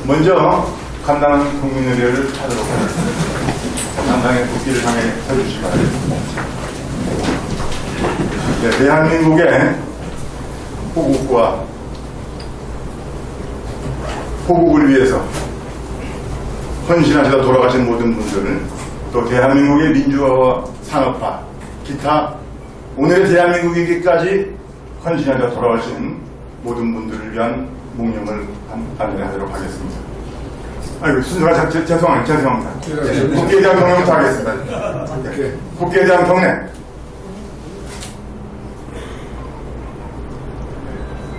먼저 간단한 국민 의례를 하도록 하겠습니다. 간단하게 국기를 향해 서주시기 바랍니다. 네, 대한민국의 호국과 호국을 위해서 헌신하시다 돌아가신 모든 분들, 또 대한민국의 민주화와 산업화, 기타 오늘의 대한민국이기까지 헌신하다 돌아가신 모든 분들을 위한 묵념을 안내하도록 하겠습니다. 아이고, 순서가 죄송합니다. 국기에 대한 경례부터 하겠습니다. 국기에 대한 경례.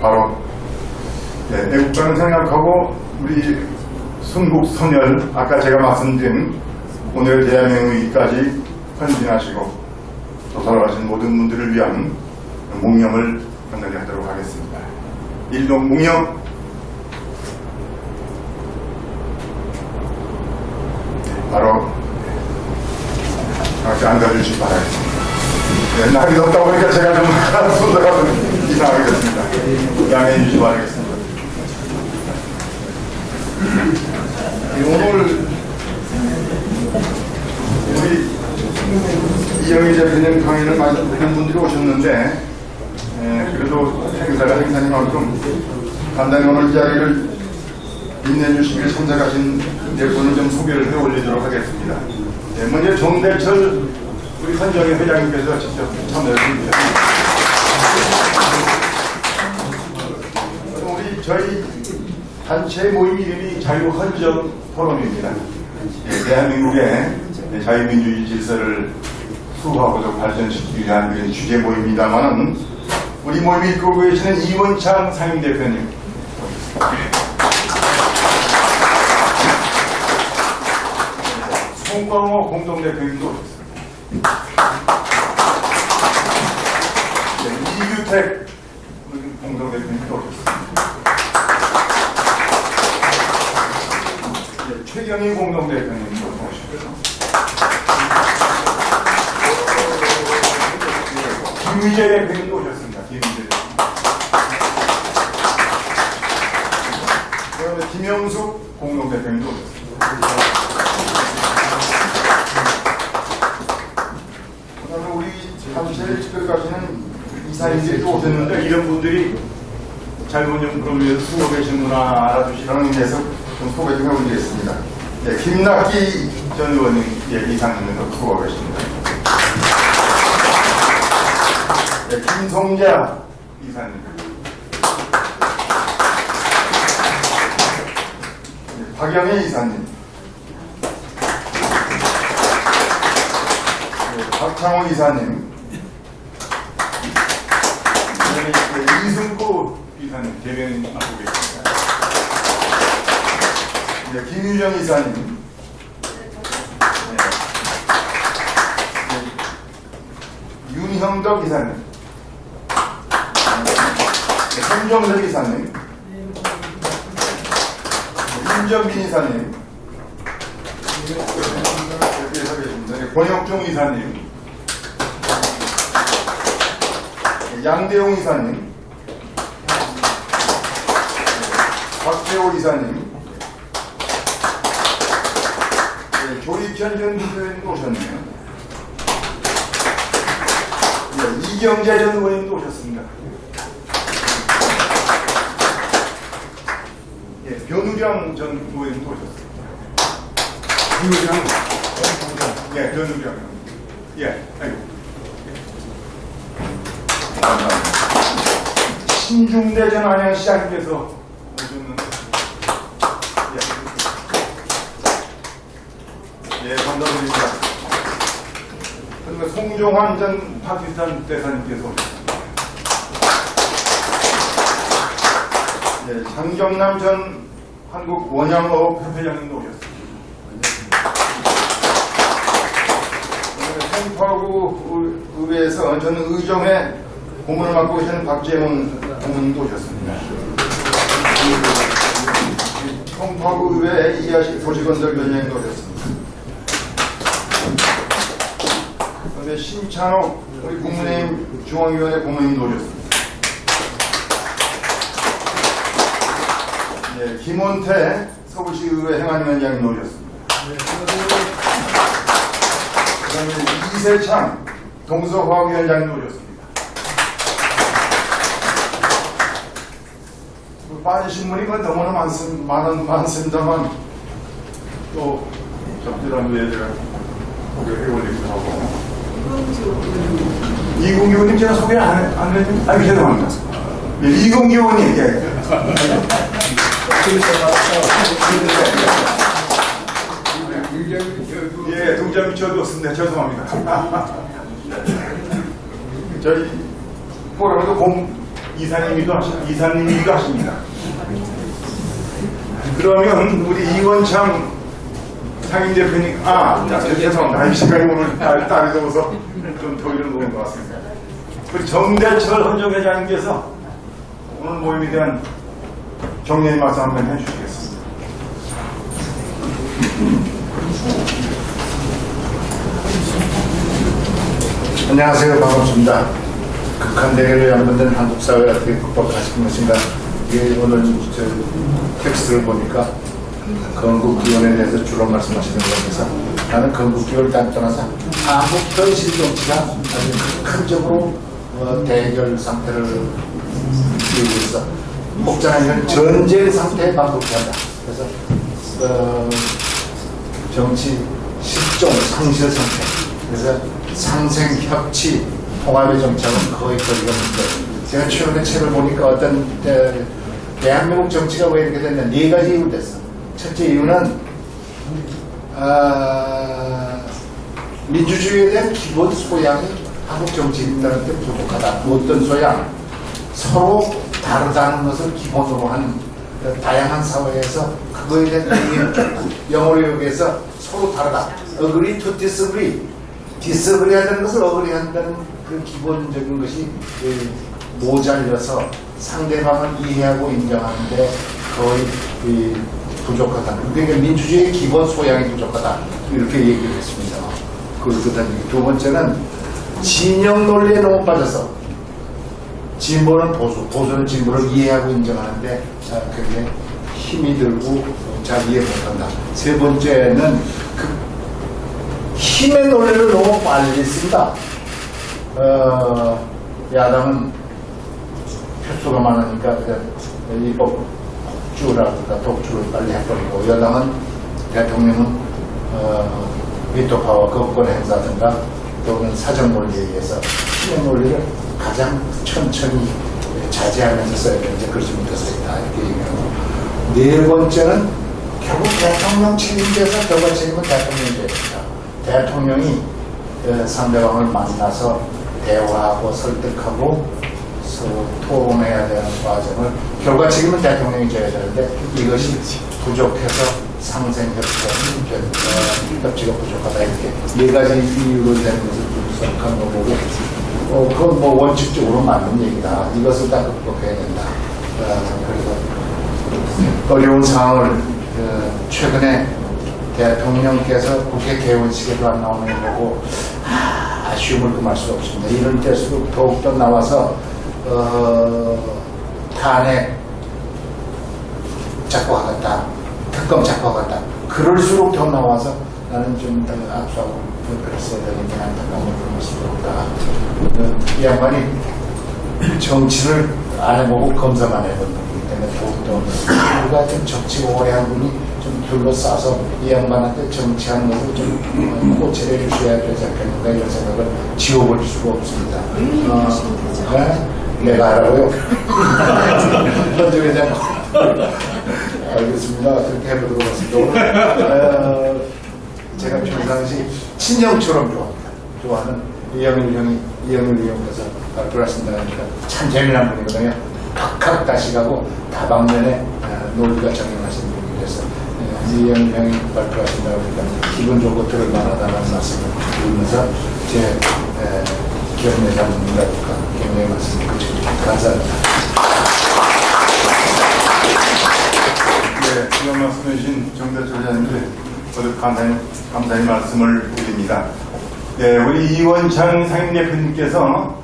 바로 애국가를 생각하고 우리 순국선열, 아까 제가 말씀드린 오늘 대한민국까지 헌신하시고 또 돌아가신 모든 분들을 위한 묵념을 건너하도록 하겠습니다. 일동 묵념. 바로 이렇게 앉아주시기 바라겠습니다. 네, 날이 덥다 보니까 제가 좀 순서가 좀 이상하게 됐습니다. 양해해 주시기 바라겠습니다. 오늘 우리 이영희 대표님 강의를 많은 분들이 오셨는데, 그래도 행사가 행사니만큼 간단히 오늘 이 자리를 빛내주시기 위해 참석하신 네 분을 좀 소개를 해 올리도록 하겠습니다. 먼저 정대철 우리 헌정의 회장님께서 직접 참여해 주십니다. 우리 저희 단체 모임 이름이 자유헌정 포럼입니다. 대한민국의 자유민주주의 질서를 수호하고 발전시키기 위한 그런 주제 모임입니다만, 우리 모임이 이끌고 계시는 이원창 상임대표님, 송광호 공동대표님도 오셨습니다. 이규택 공동대표님도 오셨습니다. 최경희 공동대표님도 오셨고요. 김의재 대표님도 오셨습니다. 김의재 대표님. 김영숙 공동대표님도 오셨습니다. 그다음에 우리 단체를 지켜가시는 이사님들도 오셨는데, 이런 분들이 잘못된 그런 위해서 수고 계시구나 알아주시라는 의미에서 좀 소개 좀 해드리겠습니다. 네, 김낙기 전 의원님, 이사님도 수고 계십니다. 네, 김성자 이사님, 네, 박영애 이사님, 네, 박창호 이사님, 네, 이승구 이사님 대변인 맡고 계십니다. 네, 김유정 이사님, 네, 윤형덕 이사님, 손정석 이사님, 윤정빈 이사님, 여기에서 계십니다. 권혁종 이사님, 양대용 이사님, 박태호 이사님, 조익현 전 대표님도 오셨네요. 이경재 전 의원님도 오셨습니다. 변우령 전 의원님도 오셨습니다. 변우령? 예, 변우령. 예, 아이고. 감사합니다. 신중대 전 안양시장님께서 오셨는데, 예, 감사드립니다. 그리고 송종환 전 파키스탄 대사님께서 오셨습니다. 예, 장경남 전 한국 원양어업 협회장님도 오셨습니다. 송파구 의회에서 전 의정회 고문을 맡고 계시는 박재문 고문님도 오셨습니다. 송파구 의회 이하식 도시건설위원장님도 오셨습니다. 그다음에 신찬옥 우리 국민의힘 중앙위원회 고문님도 오셨습니다. 예, 김원태 서울시의회 행안위원장님 모셨습니다. 그 다음에 이세창 동서화학위원장님 모셨습니다. 빠지신 분이 너무나 많습니다만 또 적절한 왜 제가 소개를 해올리기도 하고 이공기 의원님 제가 소개 안 해드린 죄송합니다. 예, 이공기 의원님 예, 동작 미쳐두었습니다. 죄송합니다. 저희 포럼에도 이사님이기도 하십니다. 그러면 우리 이원창 상임대표님, 죄송합니다. 이 시간이 오늘 딸이 적어서 좀 더 잃어놓은 것 같습니다. 우리 정대철 헌정회장님께서 오늘 모임에 대한 정리의 말씀 한번 해주시겠습니다. 안녕하세요. 반갑습니다. 극한 대결을 양분된 한국 사회를 어떻게 극복하실 것인가. 이게 오늘 텍스트를 보니까 건국기원에 대해서 주로 말씀하시는 것 같아서 나는 건국기원을 떠나서 한국 현실 정치가 아주 극한적으로 대결 상태를 띄우고 있어. 혹자는 전쟁 상태에 반복해 한다. 그래서 정치 실종 상실 상태. 그래서 상생 협치 통합의 정착은 거의 거리가 없는데 제가 최근에 책을 보니까 어떤 대한민국 정치가 왜 이렇게 됐냐 네 가지 이유로 됐어. 첫째 이유는 민주주의에 대한 기본 소양이 한국 정치인들한테 부족하다. 어떤 소양? 서로 다르다는 것을 기본으로 한 다양한 사회에서 그거에 대한 영어로 얘기해서 서로 다르다. Agree to disagree. 디스그리 하는 것을 어그리 한다는 그 기본적인 것이 모자라서 상대방을 이해하고 인정하는데 거의 부족하다. 그러니까 민주주의의 기본 소양이 부족하다. 이렇게 얘기를 했습니다. 두 번째는 진영 논리에 너무 빠져서 진보는 보수는 진보를 이해하고 인정하는데 그게 힘이 들고 잘 이해 못한다. 세 번째는 힘의 논리를 너무 빨리 쓴다. 야당은 표수가 많으니까 그냥 입법 독주라든가 독주를 빨리 해버리고 여당은 대통령은 비토 파워 거권 행사든가 또는 사정 논리에 의해서 힘의 논리를 가장 천천히 자제하면서 써야 되는데 그렇지 못해서 있다. 이렇게 얘기하고 네 번째는 결국 대통령 책임져서 결과 책임은 대통령이 됩니다. 대통령이 상대방을 만나서 대화하고 설득하고 서로 토론해야 되는 과정을 결과 책임은 대통령이 져야 되는데 이것이 부족해서 상생협치가 부족하다. 이렇게 네 가지 이유로 되는 것을 분석한 거 보고 그건 뭐 원칙적으로 맞는 얘기다. 이것을 다 극복해야 된다. 그래서 어려운 상황을 최근에 대통령께서 국회 개원식에도 안 나오는 거 보고 아쉬움을 금할 수 없습니다. 이럴 때일수록 더욱더 나와서 탄핵 잡고 가겠다. 특검 잡고 가겠다. 그럴수록 더 나와서 나는 좀 더 압수하고 그랬어야 되는데 안타까움을 금할 수도 없다. 이 양반이 정치를 안 해보고 검사만 해본 분이기 때문에 더욱더 우리가 좀 정치 오래 한 분이 좀 둘러싸서 이 양반한테 정치하는 것을 좀 고쳐내 주셔야 되지 않겠는가 이런 생각을 지워버릴 수가 없습니다. 내가 하라고요? 헌정회장 알겠습니다. 그렇게 해보도록 하겠습니다. 오늘 제가 평상시 친형처럼 좋아하는 이영일 형님께서 발표하신다니까 참 재미난 분이거든요. 팍팍 다시 가고 다방면에 논리가 정형하신 분이라서 이영일 형이 발표하신다고 하니까 기분 좋고 들을 만하다는 말씀을 드리면서 제 경례자분들과 경례의 말씀을 드립니다. 감사합니다. 네, 지금 말씀해 주신 정대철 회장님께 모두 감사의 말씀을 드립니다. 네, 우리 이원창 상임대표님께서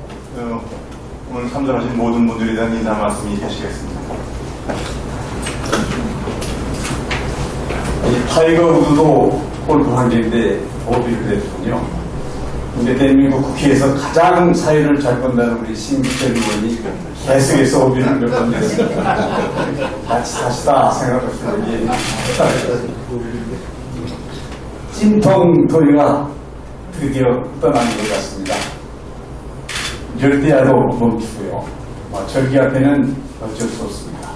오늘 참석하신 모든 분들에 대한 인사 말씀이 계시겠습니다. 타이거 우드도 골프 관계인데 오비를 했군요. 근데 대한민국 국회에서 가장 사회를 잘 본다는 우리 신기철 의원이 계속해서 오비를 몇 번 했습니다. 같이 사시다 생각하시는 게 찜통 도리가 드디어 떠나는 것 같습니다. 열대야도 멈추고요. 절기 앞에는 어쩔 수 없습니다.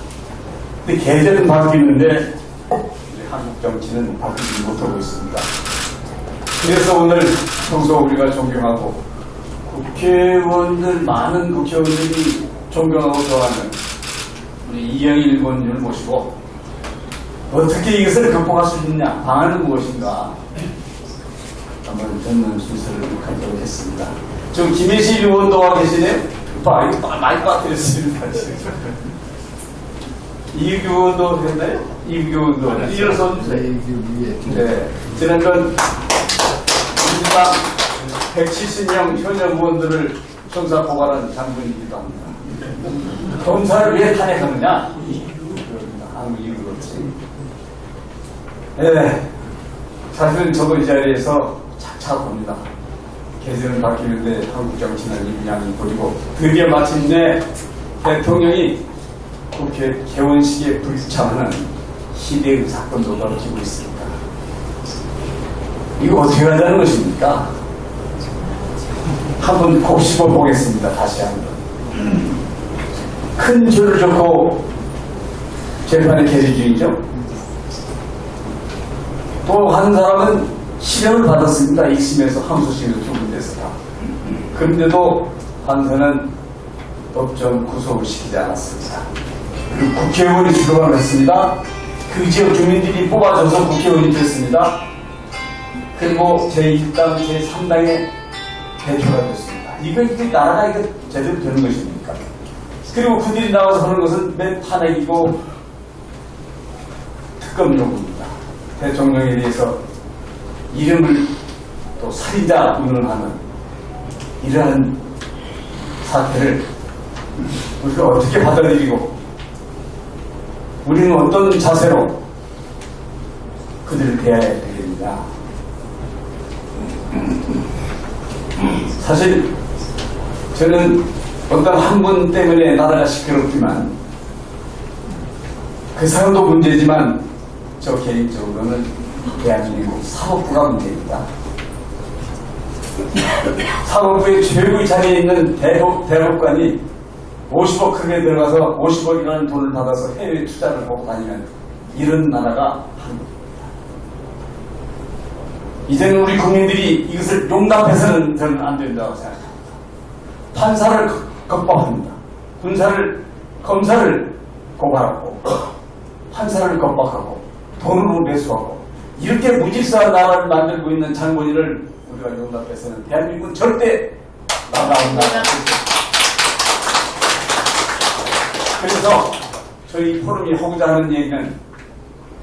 근데 계절은 바뀌는데 한국 정치는 바뀌지 못하고 있습니다. 그래서 오늘 평소 우리가 존경하고 국회의원들, 많은 국회의원들이 존경하고 좋아하는 우리 이영일 의원님을 모시고 어떻게 이것을 극복할 수 있느냐, 방안은 무엇인가 한번 듣는 순서를 갖도록 했습니다. 지금 김혜실 의원도 와 계시네요. 많이 빠뜨렸습니다. 이규 의원도 됐나요? 이규 의원도 일어서 주세요. 네, 지난번 민주당 170명 현역 의원들을 형사 고발한 장군이기도 합니다. 검사를 왜 탄핵하느냐? 아무 이유가 없지. 네, 사실은 저도 이 자리에서 차차 봅니다. 계절은 바뀌는데 한국 정치는 이양이 보이고 드디어 마침내 대통령이 국회 개원식에 불참하는 희대의 사건도 벌어지고 있습니다. 이거 어떻게 하자는 것입니까? 한번 곱씹어 보겠습니다. 다시 한번. 큰 죄를 졌고 재판의 계류 중이죠. 또 한 사람은 실형을 받았습니다. 1심에서 항소심에서 처분됐습니다. 그런데도 판사는 법정 구속을 시키지 않았습니다. 그리고 국회의원이 출마를 했습니다. 그 지역 주민들이 뽑아줘서 국회의원이 됐습니다. 그리고 제1당, 제3당의 대표가 됐습니다. 이게 나라가 이거 제대로 되는 것입니까? 그리고 그들이 나와서 하는 것은 맨 탄핵이고 특검 요구입니다. 대통령에 대해서 이름을 또 살인자 운운하는 이러한 사태를 우리가 어떻게 받아들이고 우리는 어떤 자세로 그들을 대해야 되겠느냐. 사실 저는 어떤 한 분 때문에 나라가 시끄럽지만 그 사람도 문제지만 저 개인적으로는 대한민국 사법부가 문제입니다. 사법부의 최고의 자리에 있는 대법관이 50억 크게 들어가서 50억이라는 돈을 받아서 해외 투자를 보고 다니는 이런 나라가 한국입니다. 이제는 우리 국민들이 이것을 용납해서는 저는 안 된다고 생각합니다. 판사를 겁박합니다. 검사를 고발하고 판사를 겁박하고 돈으로 매수하고 이렇게 무질서한 나라를 만들고 있는 장본인을 우리가 용납해서는 대한민국은 절대 나가온다. 그래서 저희 포럼이 하고자 하는 얘기는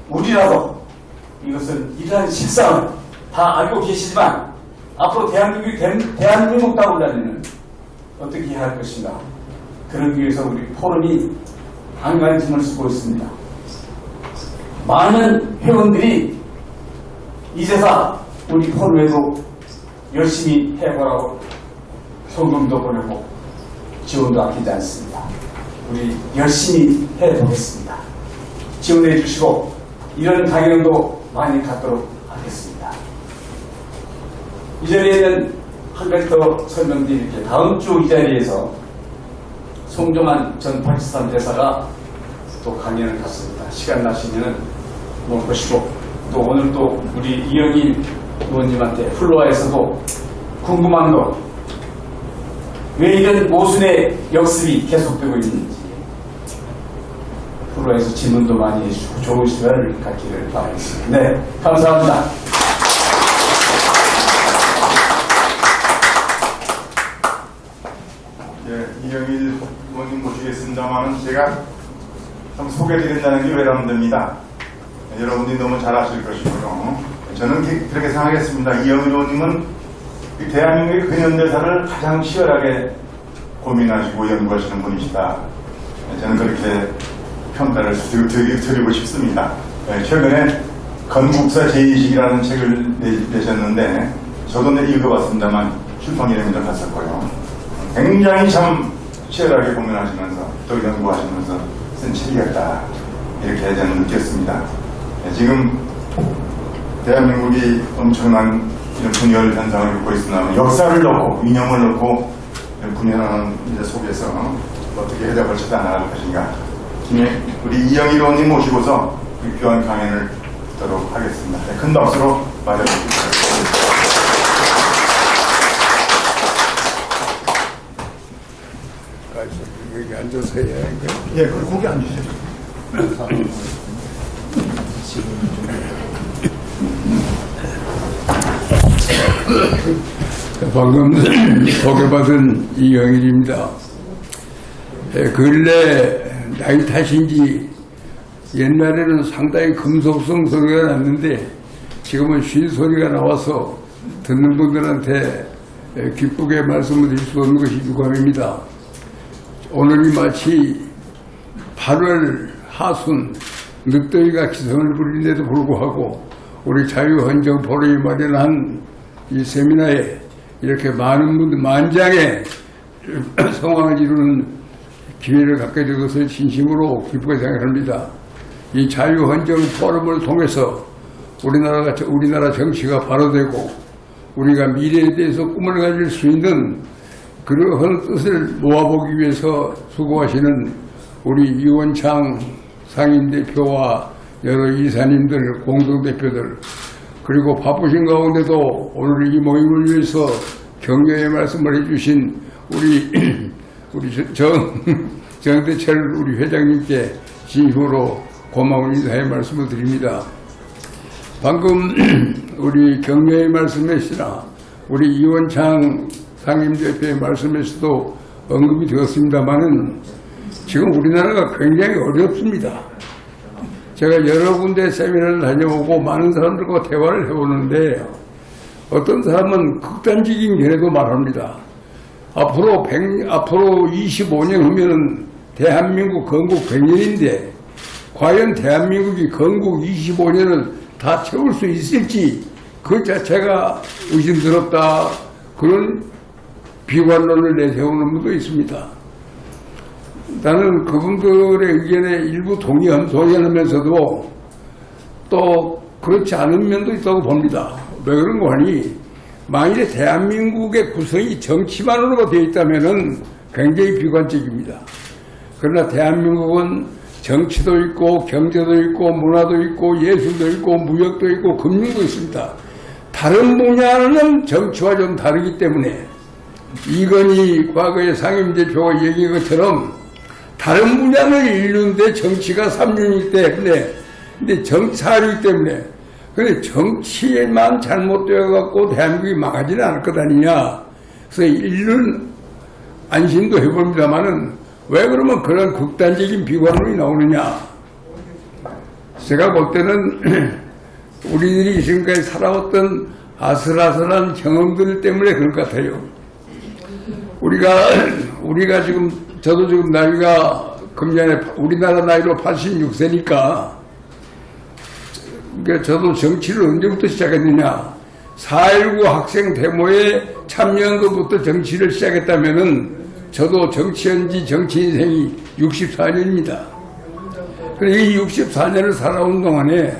우리라도 이것은 이러한 실상을 다 알고 계시지만 앞으로 대한민국이 대한민국다운 자리는 어떻게 해야 할 것인가. 그러기 위해서 우리 포럼이 안간힘을 힘을 쓰고 있습니다. 많은 회원들이 이제서 우리 포럼에도 열심히 해보라고 성금도 보내고 지원도 아끼지 않습니다. 우리 열심히 해보겠습니다. 지원해 주시고 이런 강연도 많이 갖도록 하겠습니다. 이 자리에는 한 가지 더 설명드릴게요. 다음 주 이 자리에서 송정환 전 83 대사가 또 강연을 갖습니다. 시간 나시면은 보시고 또 오늘 또 우리 이영일 의원님한테 플로아에서도 궁금한 거 왜 이런 모순의 역습이 계속되고 있는지 플로아에서 질문도 많이 해주시고 좋은 시간을 갖기를 바라겠습니다. 네, 감사합니다. 예, 이영일 의원님 모시겠습니다만은 제가 좀 소개드린다는 게 외람됩니다. 여러분들이 너무 잘 아실 것이고요. 저는 그렇게 생각했습니다. 이영일 의원님은 대한민국의 근현대사를 가장 치열하게 고민하시고 연구하시는 분이시다. 저는 그렇게 평가를 드리고 싶습니다. 최근에 건국사 제2식이라는 책을 내셨는데 저도 읽어봤습니다만 출판 기념일을 갔었고요. 굉장히 참 치열하게 고민하시면서 또 연구하시면서 쓴 책이었다 이렇게 저는 느꼈습니다. 지금 대한민국이 엄청난 이런 분열 현상을 겪고 있으나 역사를 넣고 이념을 넣고 분열하는 속에서 어떻게 해답을 찾아나갈 것인가. 우리 이영일 의원님 모시고서 귀한 강연을 듣도록 하겠습니다. 큰 박수로 맞아주십시오. 여기 앉아서 해야 하니까. 예, 거기 앉으세요. 방금 소개받은 이영일입니다. 근래 나이 탓인지 옛날에는 상당히 금속성 소리가 났는데 지금은 쉰 소리가 나와서 듣는 분들한테 기쁘게 말씀을 드릴 수 없는 것이 유감입니다. 오늘이 마치 8월 하순 늦더위가 기승을 부리는데도 불구하고 우리 자유헌정 포럼이 마련한 이 세미나에 이렇게 많은 분들 만장의 성황을 이루는 기회를 갖게 된 것을 진심으로 기쁘게 생각합니다. 이 자유헌정 포럼을 통해서 우리나라 정치가 바로되고 우리가 미래에 대해서 꿈을 가질 수 있는 그러한 뜻을 모아보기 위해서 수고하시는 우리 이원창 상임대표와 여러 이사님들, 공동대표들, 그리고 바쁘신 가운데도 오늘 이 모임을 위해서 격려의 말씀을 해주신 우리 정대철 우리 회장님께 진심으로 고마운 인사의 말씀을 드립니다. 방금 우리 격려의 말씀에서나 우리 이원창 상임대표의 말씀에서도 언급이 되었습니다만은 지금 우리나라가 굉장히 어렵습니다. 제가 여러 군데 세미나를 다녀오고 많은 사람들과 대화를 해보는데 어떤 사람은 극단적인 견해도 말합니다. 앞으로 25년 후면은 대한민국 건국 100년인데 과연 대한민국이 건국 25년을 다 채울 수 있을지 그 자체가 의심스럽다. 그런 비관론을 내세우는 분도 있습니다. 나는 그분들의 의견에 일부 동의하면서도 또 그렇지 않은 면도 있다고 봅니다. 왜 그런 거 하니 만일에 대한민국의 구성이 정치만으로 되어 있다면 굉장히 비관적입니다. 그러나 대한민국은 정치도 있고 경제도 있고 문화도 있고 예술도 있고 무역도 있고 금융도 있습니다. 다른 분야는 정치와 좀 다르기 때문에 이건희 과거의 상임대표가 얘기한 것처럼 다른 분야는 인류인데 정치가 3륜이기 때문에 근데 4륜이기 때문에 근데 정치에만 잘못되어 갖고 대한민국이 망하지는 않을 것 아니냐. 그래서 인류는 안심도 해봅니다만은 왜 그러면 그런 극단적인 비관론이 나오느냐. 제가 볼 때는 우리들이 지금까지 살아왔던 아슬아슬한 경험들 때문에 그럴 것 같아요. 우리가 지금 저도 지금 나이가 금년에 우리나라 나이로 86세니까 그러니까 저도 정치를 언제부터 시작했느냐. 4.19 학생 데모에 참여한 것부터 정치를 시작했다면은 저도 정치한 지 정치 인생이 64년입니다. 그래서 이 64년을 살아온 동안에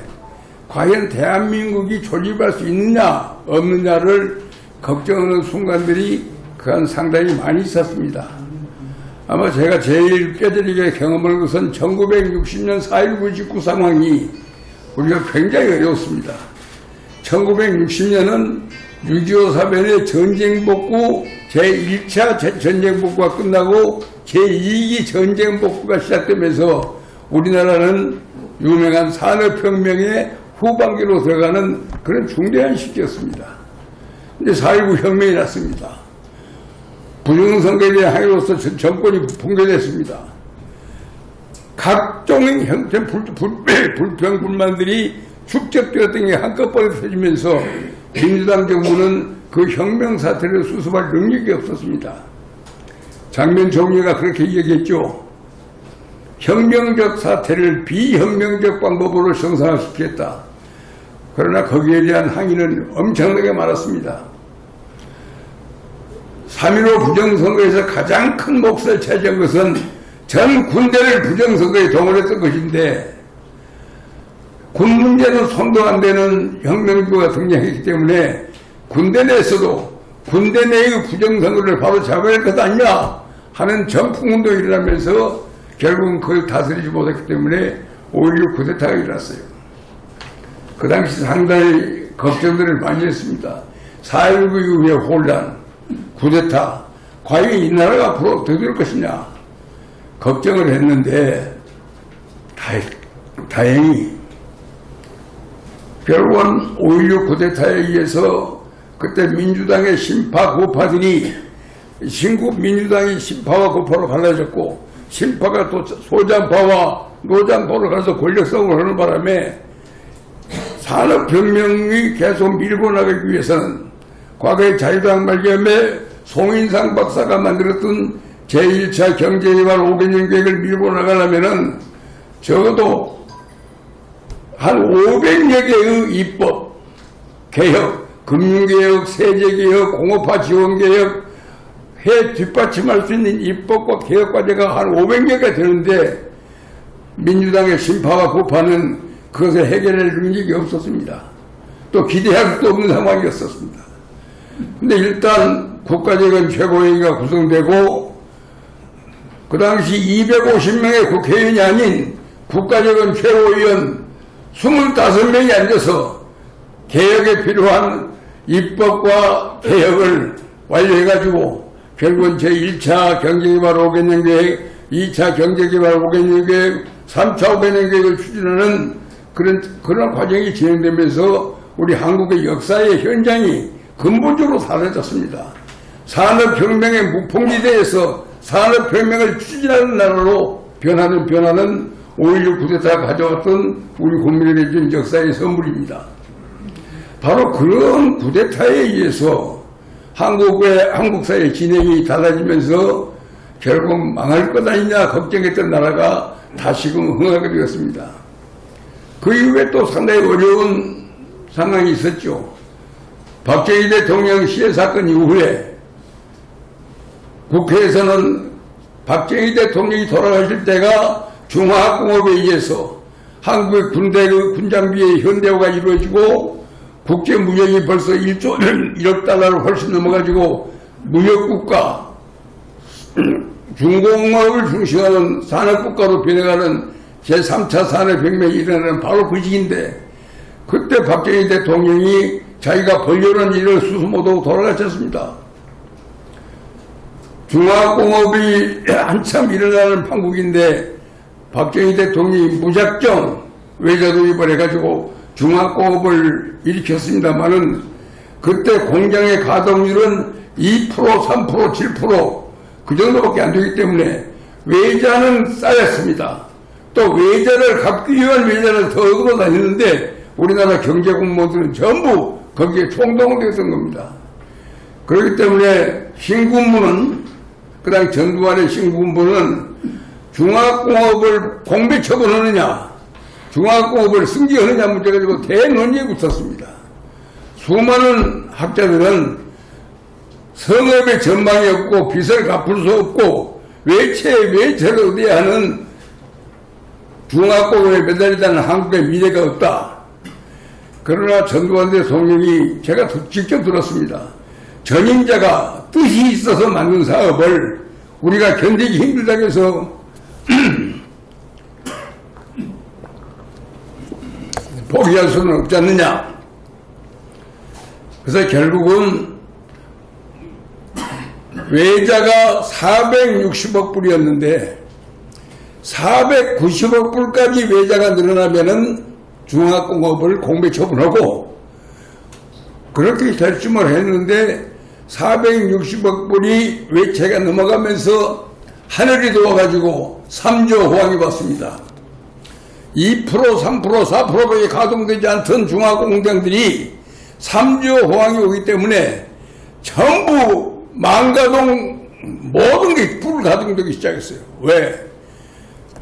과연 대한민국이 존립할 수 있느냐 없느냐를 걱정하는 순간들이 그간 상당히 많이 있었습니다. 아마 제가 제일 뼈저리게 경험한 것은 1960년 4.19 직후 상황이 우리가 굉장히 어려웠습니다. 1960년은 6.25 사변의 전쟁복구 제1차 전쟁복구가 끝나고 제2기 전쟁복구가 시작되면서 우리나라는 유명한 산업혁명의 후반기로 들어가는 그런 중대한 시기였습니다. 근데 4.19 혁명이 났습니다. 부정선거에 대한 항의로서 정권이 붕괴됐습니다. 각종의 형태 불평 불만들이 축적되었던 게 한꺼번에 터지면서 민주당 정부는 그 혁명 사태를 수습할 능력이 없었습니다. 장면 총리가 그렇게 얘기했죠. 혁명적 사태를 비혁명적 방법으로 정상화시켰다. 그러나 거기에 대한 항의는 엄청나게 많았습니다. 3.15 부정선거에서 가장 큰 몫을 차지한 것은 전 군대를 부정선거에 동원했던 것인데, 군 문제는 손도 안 되는 혁명주가 등장했기 때문에 군대 내에서도 군대 내의 부정선거를 바로 잡아야 할 것 아니냐 하는 전풍운동이 일어나면서 결국은 그걸 다스리지 못했기 때문에 5.16 쿠데타가 일어났어요. 그 당시 상당히 걱정들을 많이 했습니다. 4.19 이후의 혼란, 쿠데타, 과연 이 나라가 앞으로 어떻게 될 것이냐 걱정을 했는데 다행히 결국은 5.16 쿠데타에 의해서 그때 민주당의 신파 고파들이 민주당이 신파와 고파로 갈라졌고 신파가 또 소장파와 노장파로 가서 권력싸움을 하는 바람에 산업혁명이 계속 밀고 나가기 위해서는 과거에 자유당 말기암에 송인상 박사가 만들었던 제1차 경제개발 5개년 계획을 밀고 나가려면은 적어도 한 500여 개의 입법, 개혁, 금융개혁, 세제개혁, 공업화 지원개혁, 해 뒷받침할 수 있는 입법과 개혁 과제가 한 500개가 되는데 민주당의 신파와 고파는 그것을 해결할 능력이 없었습니다. 또 기대할 수도 없는 상황이었었습니다. 근데 일단 국가재건 최고회의가 구성되고 그 당시 250명의 국회의원이 아닌 국가재건 최고위원 25명이 앉아서 개혁에 필요한 입법과 개혁을 완료해가지고 결국은 제1차 경제개발 5개년 계획, 2차 경제개발 5개년 계획, 3차 5개년 계획을 추진하는 그런 과정이 진행되면서 우리 한국의 역사의 현장이 근본적으로 사라졌습니다. 산업혁명의 무풍지대에서 산업혁명을 추진하는 나라로 변하는 5.16 쿠데타가 가져왔던 우리 국민에게 준 역사의 선물입니다. 바로 그런 쿠데타에 의해서 한국 사회의 진행이 달라지면서 결국 망할 것 아니냐 걱정했던 나라가 다시금 흥하게 되었습니다. 그 이후에 또 상당히 어려운 상황이 있었죠. 박정희 대통령 시해 사건 이후에 국회에서는 박정희 대통령이 돌아가실 때가 중화학공업에 의해서 한국의 군대의 군장비의 현대화가 이루어지고 국제무역이 벌써 1조 1억 달러를 훨씬 넘어가지고 무역국가, 중공업을 중시하는 산업국가로 변해가는 제3차 산업혁명이 일어나는 바로 그 시기인데 그때 박정희 대통령이 자기가 벌려놓은 일을 수수 못하고 돌아가셨습니다. 중화공업이 한참 일어나는 판국인데 박정희 대통령이 무작정 외자도입을 해가지고 중화공업을 일으켰습니다만은 그때 공장의 가동률은 2%, 3%, 7% 그 정도밖에 안 되기 때문에 외자는 쌓였습니다. 또 외자를 갚기 위한 외자를 더 얻어 다니는데 우리나라 경제공무원들은 전부 거기에 총동원됐던 겁니다. 그렇기 때문에 신군부는 그다음 전두환의 신군부는 중화공업을 공배 처분하느냐 중화공업을 승계하느냐 문제 가지고 대논의에 붙었습니다. 수많은 학자들은 성업의 전망이 없고 빚을 갚을 수 없고 외채를 얻어야 하는 중화공업에 매달리다는 한국의 미래가 없다. 그러나 전두환 대통령이 제가 직접 들었습니다. 전임자가 뜻이 있어서 만든 사업을 우리가 견디기 힘들다고 해서 포기할 수는 없지 않느냐. 그래서 결국은 외자가 460억 불이었는데 490억 불까지 외자가 늘어나면은 중화공업을 공배 처분하고 그렇게 결심을 했는데 460억 불이 외채가 넘어가면서 하늘이 도와가지고 3조 호황이 왔습니다. 2%, 3%, 4%밖에 가동되지 않던 중화공장들이 3조 호황이 오기 때문에 전부 망가동 모든 게 불 가동되기 시작했어요. 왜?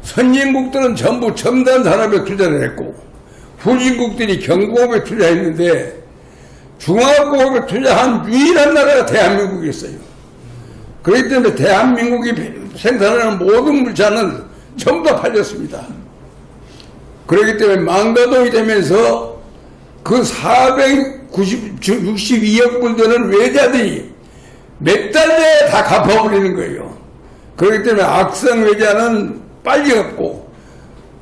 선진국들은 전부 첨단 산업에 투자를 했고 후진국들이 경공업에 투자했는데 중화공업에 투자한 유일한 나라가 대한민국이었어요. 그렇기 때문에 대한민국이 생산하는 모든 물자는 전부 다 팔렸습니다. 그렇기 때문에 망가동이 되면서 그 462억 불 되는 외자들이 몇 달 내에 다 갚아버리는 거예요. 그렇기 때문에 악성 외자는 빨리 갚고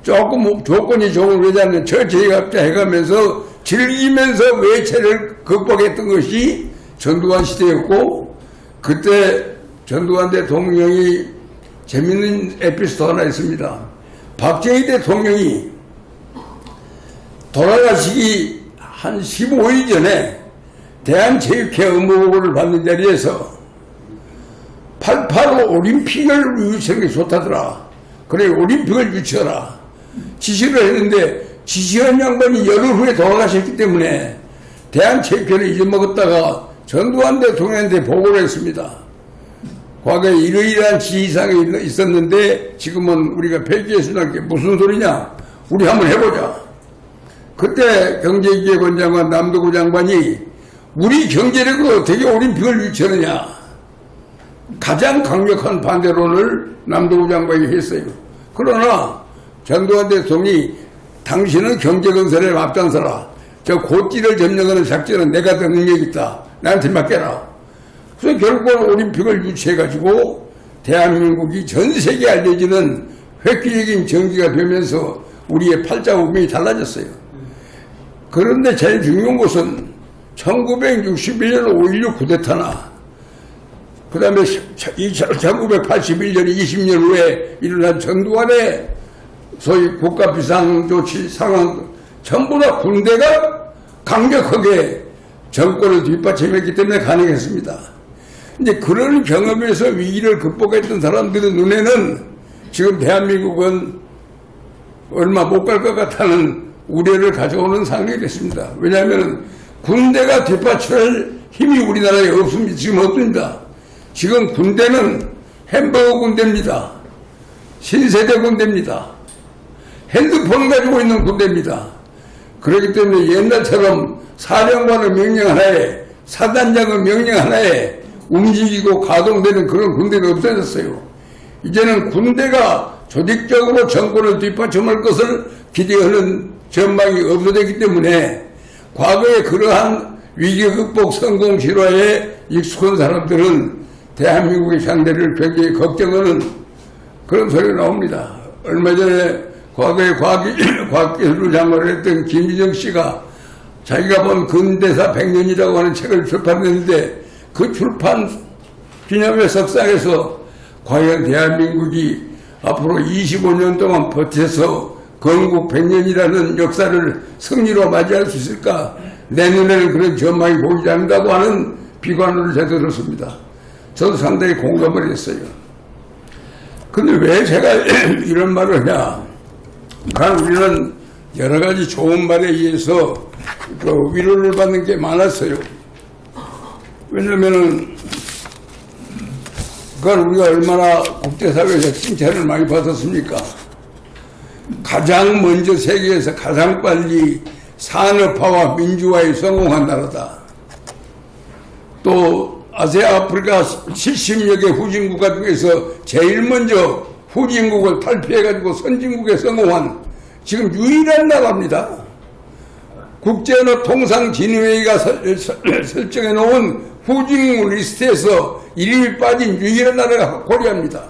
조금 조건이 좋은 외자는 저제값자 해가면서 즐기면서 외채를 극복했던 것이 전두환 시대였고, 그때 전두환 대통령이 재밌는 에피소드 하나 있습니다. 박정희 대통령이 돌아가시기 한 15일 전에 대한체육회 의무보고를 받는 자리에서 88 올림픽을 유치하는 게 좋다더라. 그래, 올림픽을 유치하라. 지시를 했는데 지시한 양반이 열흘 후에 돌아가셨기 때문에 대한체육회를 잊어먹었다가 전두환 대통령한테 보고를 했습니다. 과거에 이러이러한 지시사항이 있었는데 지금은 우리가 폐기했으니까 무슨 소리냐? 우리 한번 해보자. 그때 경제기획원 장관 남도구 장관이 우리 경제력으로 어떻게 올림픽을 유치하느냐? 가장 강력한 반대론을 남도구 장관이 했어요. 그러나 전두환 대통령이 당신은 경제건설에 앞장서라. 저 고띠를 점령하는 작전은 내가 더 능력이 있다. 나한테 맡겨라. 그래서 결국은 올림픽을 유치해가지고 대한민국이 전 세계에 알려지는 획기적인 정기가 되면서 우리의 팔자 운명이 달라졌어요. 그런데 제일 중요한 것은 1961년 5.16 쿠데타나 그 다음에 1981년 20년 후에 일어난 전두환의 소위 국가 비상조치 상황 전부 다 군대가 강력하게 정권을 뒷받침했기 때문에 가능했습니다. 이제 그런 경험에서 위기를 극복했던 사람들의 눈에는 지금 대한민국은 얼마 못 갈 것 같다는 우려를 가져오는 상황이 됐습니다. 왜냐하면 군대가 뒷받침할 힘이 우리나라에 없습니다. 지금 없습니다. 지금 군대는 햄버거 군대입니다. 신세대 군대입니다. 핸드폰 가지고 있는 군대입니다. 그렇기 때문에 옛날처럼 사령관의 명령 하나에 사단장의 명령 하나에 움직이고 가동되는 그런 군대가 없어졌어요. 이제는 군대가 조직적으로 정권을 뒷받침할 것을 기대하는 전망이 없어졌기 때문에 과거에 그러한 위기 극복 성공 실화에 익숙한 사람들은 대한민국의 상대를 굉장히 걱정하는 그런 소리가 나옵니다. 얼마 전에 과거에 과학기술 장관을 했던 김유정 씨가 자기가 본 근대사 100년이라고 하는 책을 출판했는데 그 출판 기념회 석상에서 과연 대한민국이 앞으로 25년 동안 버텨서 건국 100년이라는 역사를 승리로 맞이할 수 있을까? 내 눈에는 그런 전망이 보이지 않는다고 하는 비관을 제가 들었습니다. 저도 상당히 공감을 했어요. 근데 왜 제가 이런 말을 하냐? 우리는 여러 가지 좋은 말에 의해서 위로를 받는 게 많았어요. 왜냐면은, 우리가 얼마나 국제사회에서 칭찬을 많이 받았습니까? 가장 먼저 세계에서 가장 빨리 산업화와 민주화에 성공한 나라다. 또 아시아 아프리카 70여 개 후진국가 중에서 제일 먼저 후진국을 탈피해가지고 선진국에 성공한 지금 유일한 나라입니다. 국제언어통상진흥회의가 설정해 놓은 후진국 리스트에서 이름이 빠진 유일한 나라가 코리아입니다.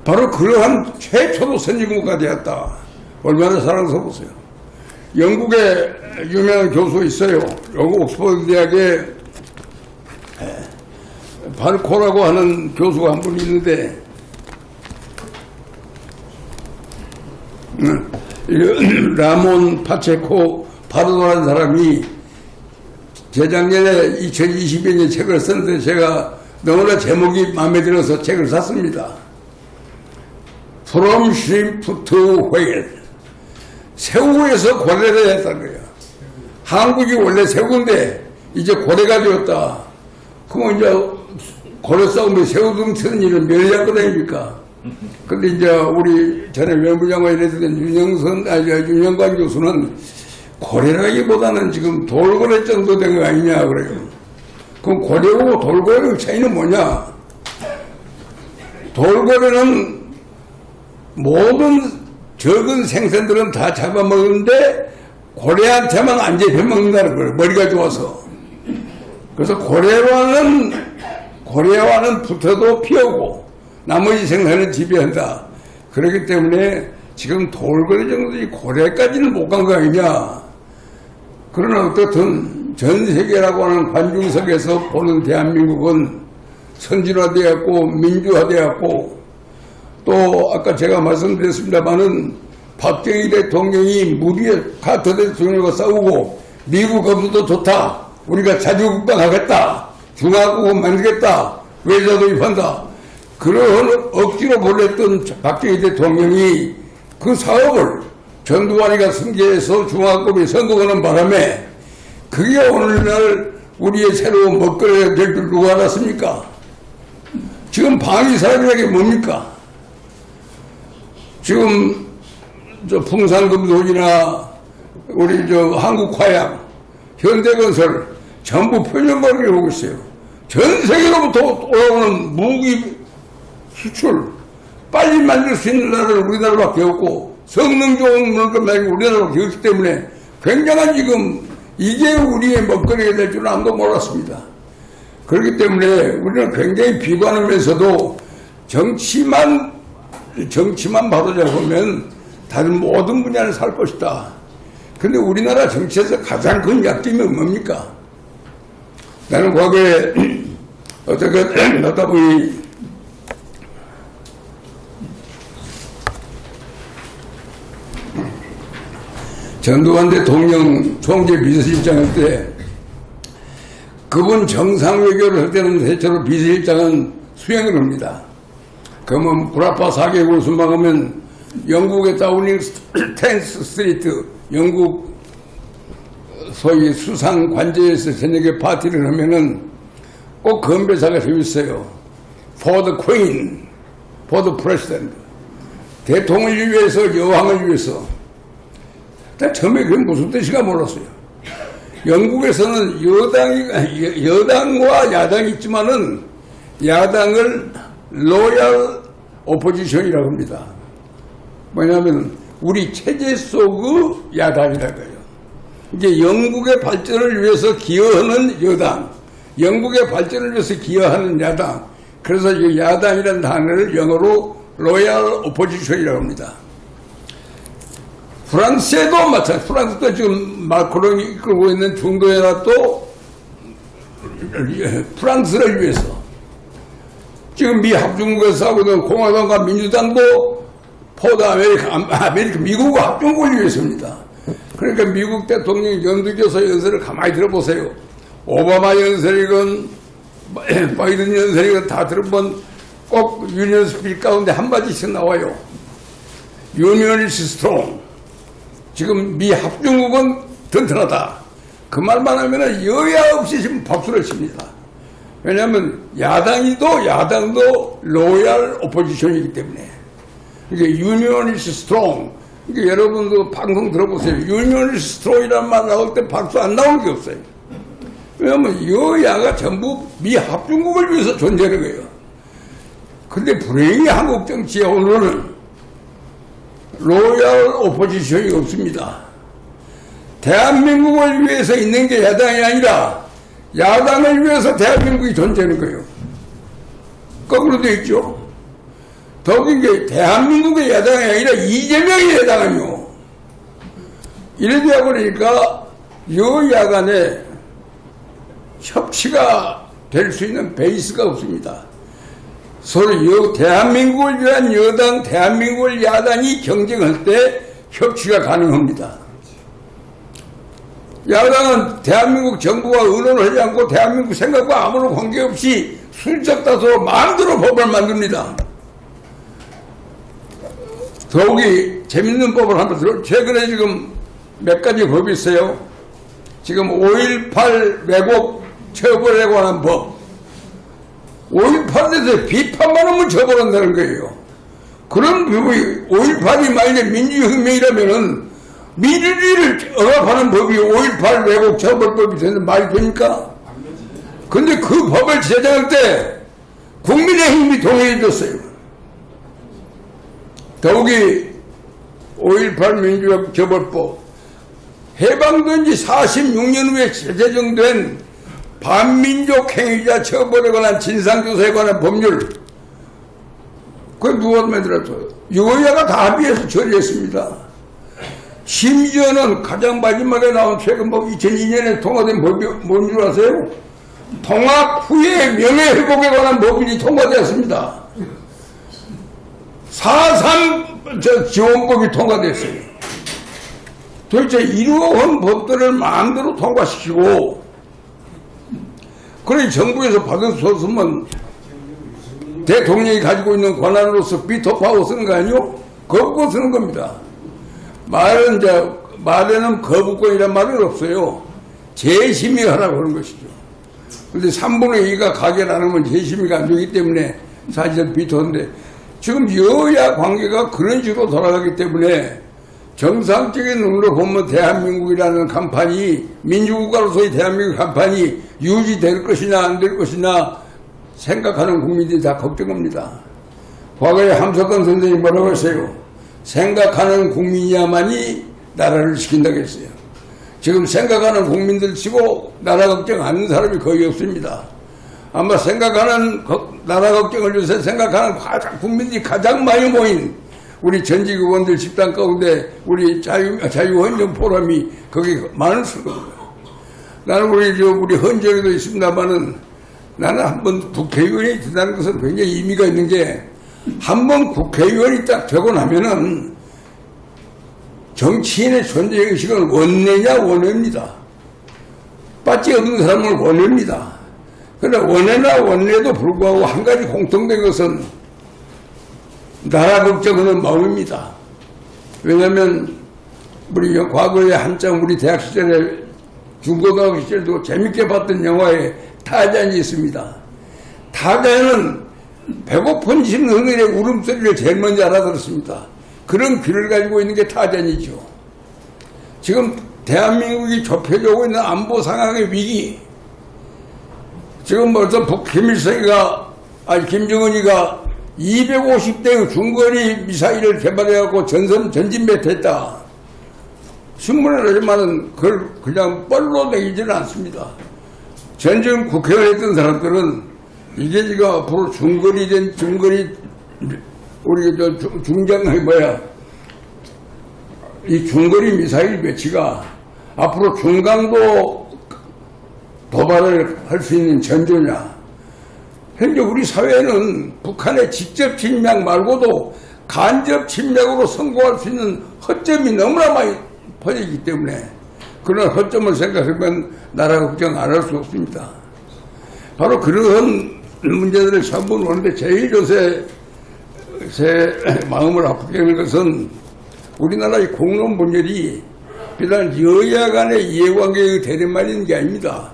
바로 그러한 최초로 선진국가 되었다. 얼마나 사랑스러우세요. 영국에 유명한 교수 있어요. 영국 옥스퍼드 대학에 발코라고 하는 교수가 한 분 있는데 라몬 파체코 바르도라는 사람이 재작년에 2020년 책을 썼는데 제가 너무나 제목이 마음에 들어서 책을 샀습니다. From shrimp to whale. 새우에서 고래가 됐다는 거예요. 한국이 원래 새우인데 이제 고래가 되었다. 그러면 이제 고래 싸움에 새우 등치는 일은 멸리할 거 아닙니까? 근데 이제 우리 전에 외무장관이 했던 윤영관 교수는 고래라기보다는 지금 돌고래 정도 된 거 아니냐 그래요. 그럼 고래하고 돌고래의 차이는 뭐냐? 돌고래는 모든 적은 생선들은 다 잡아먹는데 고래한테만 안 잡혀먹는다는 거예요. 머리가 좋아서. 그래서 고래와는 붙어도 피하고 나머지 생선은 지배한다. 그렇기 때문에 지금 돌고래 정도지 고래까지는 못 간 거 아니냐. 그러나 어떻든 전 세계라고 하는 관중석에서 보는 대한민국은 선진화되었고 민주화되었고 또 아까 제가 말씀드렸습니다마는 박정희 대통령이 무리에 카터 대통령과 싸우고 미국 검수도 좋다. 우리가 자주국방하겠다. 중화국은 만들겠다. 외자 도입한다. 그런 억지로 보냈던 박정희 대통령이 그 사업을 전두환이가 승계해서 중화국이 성공하는 바람에 그게 오늘날 우리의 새로운 먹거리가 될 줄 누가 알았습니까? 지금 방위사업이라는 게 뭡니까? 지금 저 풍산금속이나 우리 저 한국화약, 현대건설 전부 표준발을 오고 있어요. 전 세계로부터 올라오는 무기 수출 빨리 만들 수 있는 나라는 우리나라밖에 없고 성능 좋은 물건 말고 우리나라밖에 없기 때문에 굉장한 지금 이게 우리의 먹거리가 될 줄은 아무도 몰랐습니다. 그렇기 때문에 우리는 굉장히 비관하면서도 정치만 바로잡으면 다른 모든 분야를 살 것이다. 근데 우리나라 정치에서 가장 큰 약점이 뭡니까? 나는 과거에 어떻게 하다 보니 전두환 대통령 총재 비서실장할 때 그분 정상외교를 할 때는 대체로 비서실장은 수행을 합니다. 그러면 불아파 4개국을 순방하면 영국의 다우닝 10th 스트리트 영국 소위 수상 관제에서 저녁에 파티를 하면은 꼭 건배사가 재밌어요. For the Queen, for the President. 대통령을 위해서, 여왕을 위해서. 난 처음에 그게 무슨 뜻인가 몰랐어요. 영국에서는 여당과 야당이 있지만은 야당을 로얄 오포지션이라고 합니다. 뭐냐면 우리 체제 속의 야당이라고요. 이게 영국의 발전을 위해서 기여하는 여당, 영국의 발전을 위해서 기여하는 야당. 그래서 이 야당이라는 단어를 영어로 로얄 오포지션이라고 합니다. 프랑스에도 마찬가지. 프랑스도 지금 마크롱이 이끌고 있는 중도연합도 프랑스를 위해서. 지금 미 합중국에서 싸우고 있는 공화당과 민주당도 포드 아메리카, 미국과 합중국을 위해서입니다. 그러니까 미국 대통령 연두교서 연설을 가만히 들어보세요. 오바마 연설이건 바이든 연설이건 다 들어보면 꼭 유니언 스피릿 가운데 한마디씩 나와요. 유니언 is strong. 지금 미 합중국은 튼튼하다. 그 말만 하면 여야 없이 지금 박수를 칩니다. 왜냐하면 야당도 로얄 오포지션이기 때문에. 이게 유니언 is strong. 이게 여러분도 방송 들어보세요. 유니언 is strong이라는 말 나올 때 박수 안 나오는 게 없어요. 왜냐하면 여야가 전부 미 합중국을 위해서 존재하는 거예요. 근데 불행히 한국 정치에 오늘은 로얄 오포지션이 없습니다. 대한민국을 위해서 있는 게 야당이 아니라 야당을 위해서 대한민국이 존재하는 거예요. 거꾸로 되어 있죠. 더욱이 게 대한민국의 야당이 아니라 이재명의 야당 아니요. 이래 되어 버리니까 여야 간에 협치가 될 수 있는 베이스가 없습니다. 서로 대한민국을 위한 여당, 대한민국을 야당이 경쟁할 때 협치가 가능합니다. 야당은 대한민국 정부와 의논을 하지 않고 대한민국 생각과 아무런 관계없이 순적 따서 마음대로 법을 만듭니다. 더욱이 재밌는 법을 한번 들어. 최근에 지금 몇 가지 법이 있어요. 지금 5.18 왜곡 처벌에 관한 법. 5.18에 대해서 비판만 하면 처벌한다는 거예요. 그런 부분이 5.18이 만약에 민주혁명이라면은 민주주의를 억압하는 법이 5.18 왜곡 처벌법이 되는 말이 됩니까? 근데 그 법을 제정할 때 국민의힘이 동의해줬어요. 더욱이 5.18 민주혁명 처벌법 해방된 지 46년 후에 제정된 반민족 행위자 처벌에 관한 진상조사에 관한 법률 그걸 누가 만들었어요? 여야가 다 합의해서 처리했습니다. 심지어는 가장 마지막에 나온 최근 법 2002년에 통과된 법이 뭔 줄 아세요? 통합 후의 명예회복에 관한 법이 통과되었습니다. 4.3 지원법이 통과됐어요. 도대체 이러한 법들을 마음대로 통과시키고 그래 정부에서 받은 소송은 대통령이 가지고 있는 권한으로서 비토파워 쓰는 거 아니요? 거부권 쓰는 겁니다. 말에는 거부권이란 말은 없어요. 재심의하라고 하는 것이죠. 근데 3분의 2가 가결 안 하면 재심의가 안 되기 때문에 사실은 비토인데 지금 여야 관계가 그런 식으로 돌아가기 때문에 정상적인 눈으로 보면 대한민국이라는 간판이 민주국가로서의 대한민국 간판이 유지될 것이나 안 될 것이나 생각하는 국민들이 다 걱정합니다. 과거에 함석헌 선생님이 뭐라고 했어요? 생각하는 국민이야만이 나라를 지킨다고 했어요. 지금 생각하는 국민들 치고 나라 걱정 안 하는 사람이 거의 없습니다. 아마 생각하는 나라 걱정을 요새 생각하는 국민들이 가장 많이 모인 우리 전직 의원들 집단 가운데 우리 자유헌정 포럼이 거기 많을 수가 없어요. 나는 우리 헌정에도 있습니다만은 나는 한번 국회의원이 된다는 것은 굉장히 의미가 있는 게 한번 국회의원이 딱 되고 나면은 정치인의 존재의식은 원내냐 원외입니다. 빠지 없는 사람은 원외입니다. 그러나 원외나 원내도 불구하고 한 가지 공통된 것은 나라 걱정하는 마음입니다. 왜냐하면 우리 과거에 한참 우리 대학 시절에 중고등학교 시절도 재밌게 봤던 영화에 타잔이 있습니다. 타잔은 배고픈 신흥인의 울음소리를 제일 먼저 알아들었습니다. 그런 귀를 가지고 있는 게 타잔이죠. 지금 대한민국이 좁혀져 오고 있는 안보 상황의 위기, 지금 벌써 김정은이가 250대의 중거리 미사일을 개발해갖고 전진배했다. 신문에 나지만은 그걸 그냥 뻘로 내기지는 않습니다. 전전 국회의원 했던 사람들은 이게 지금 앞으로 중거리 우리 이 중거리 미사일 배치가 앞으로 중강도 도발을 할 수 있는 전조냐. 현재 우리 사회는 북한의 직접 침략 말고도 간접 침략으로 성공할 수 있는 허점이 너무나 많이 퍼지기 때문에 그런 허점을 생각하면 나라 걱정 안 할 수 없습니다. 바로 그런 문제들을 전부 보는데 제일 요새 제 마음을 아프게 하는 것은 우리나라의 공론 분열이 비단 여야 간의 이해관계의 대립만 있는 게 아닙니다.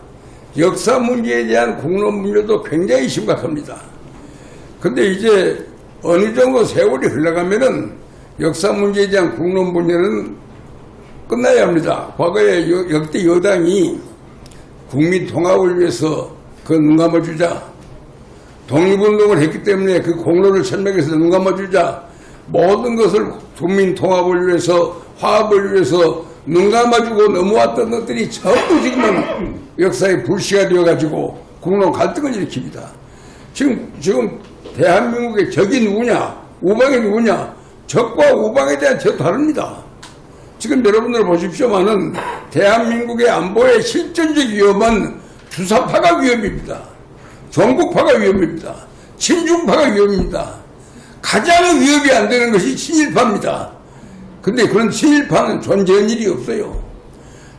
역사 문제에 대한 공론 분열도 굉장히 심각합니다. 근데 이제 어느 정도 세월이 흘러가면은 역사 문제에 대한 공론 분열은 끝나야 합니다. 과거에 역대 여당이 국민 통합을 위해서 그 눈 감아주자, 독립운동을 했기 때문에 그 공로를 천명해서 눈 감아주자, 모든 것을 국민 통합을 위해서, 화합을 위해서 눈 감아주고 넘어왔던 것들이 전부 지금은 역사의 불씨가 되어가지고 국론 갈등을 일으킵니다. 지금 대한민국의 적이 누구냐, 우방이 누구냐, 적과 우방에 대한 저 다릅니다. 지금 여러분들 보십시오만은 대한민국의 안보의 실존적 위협은 주사파가 위협입니다. 종북파가 위협입니다. 친중파가 위협입니다. 가장 위협이 안 되는 것이 친일파입니다. 근데 그런 친일파는 존재한 일이 없어요.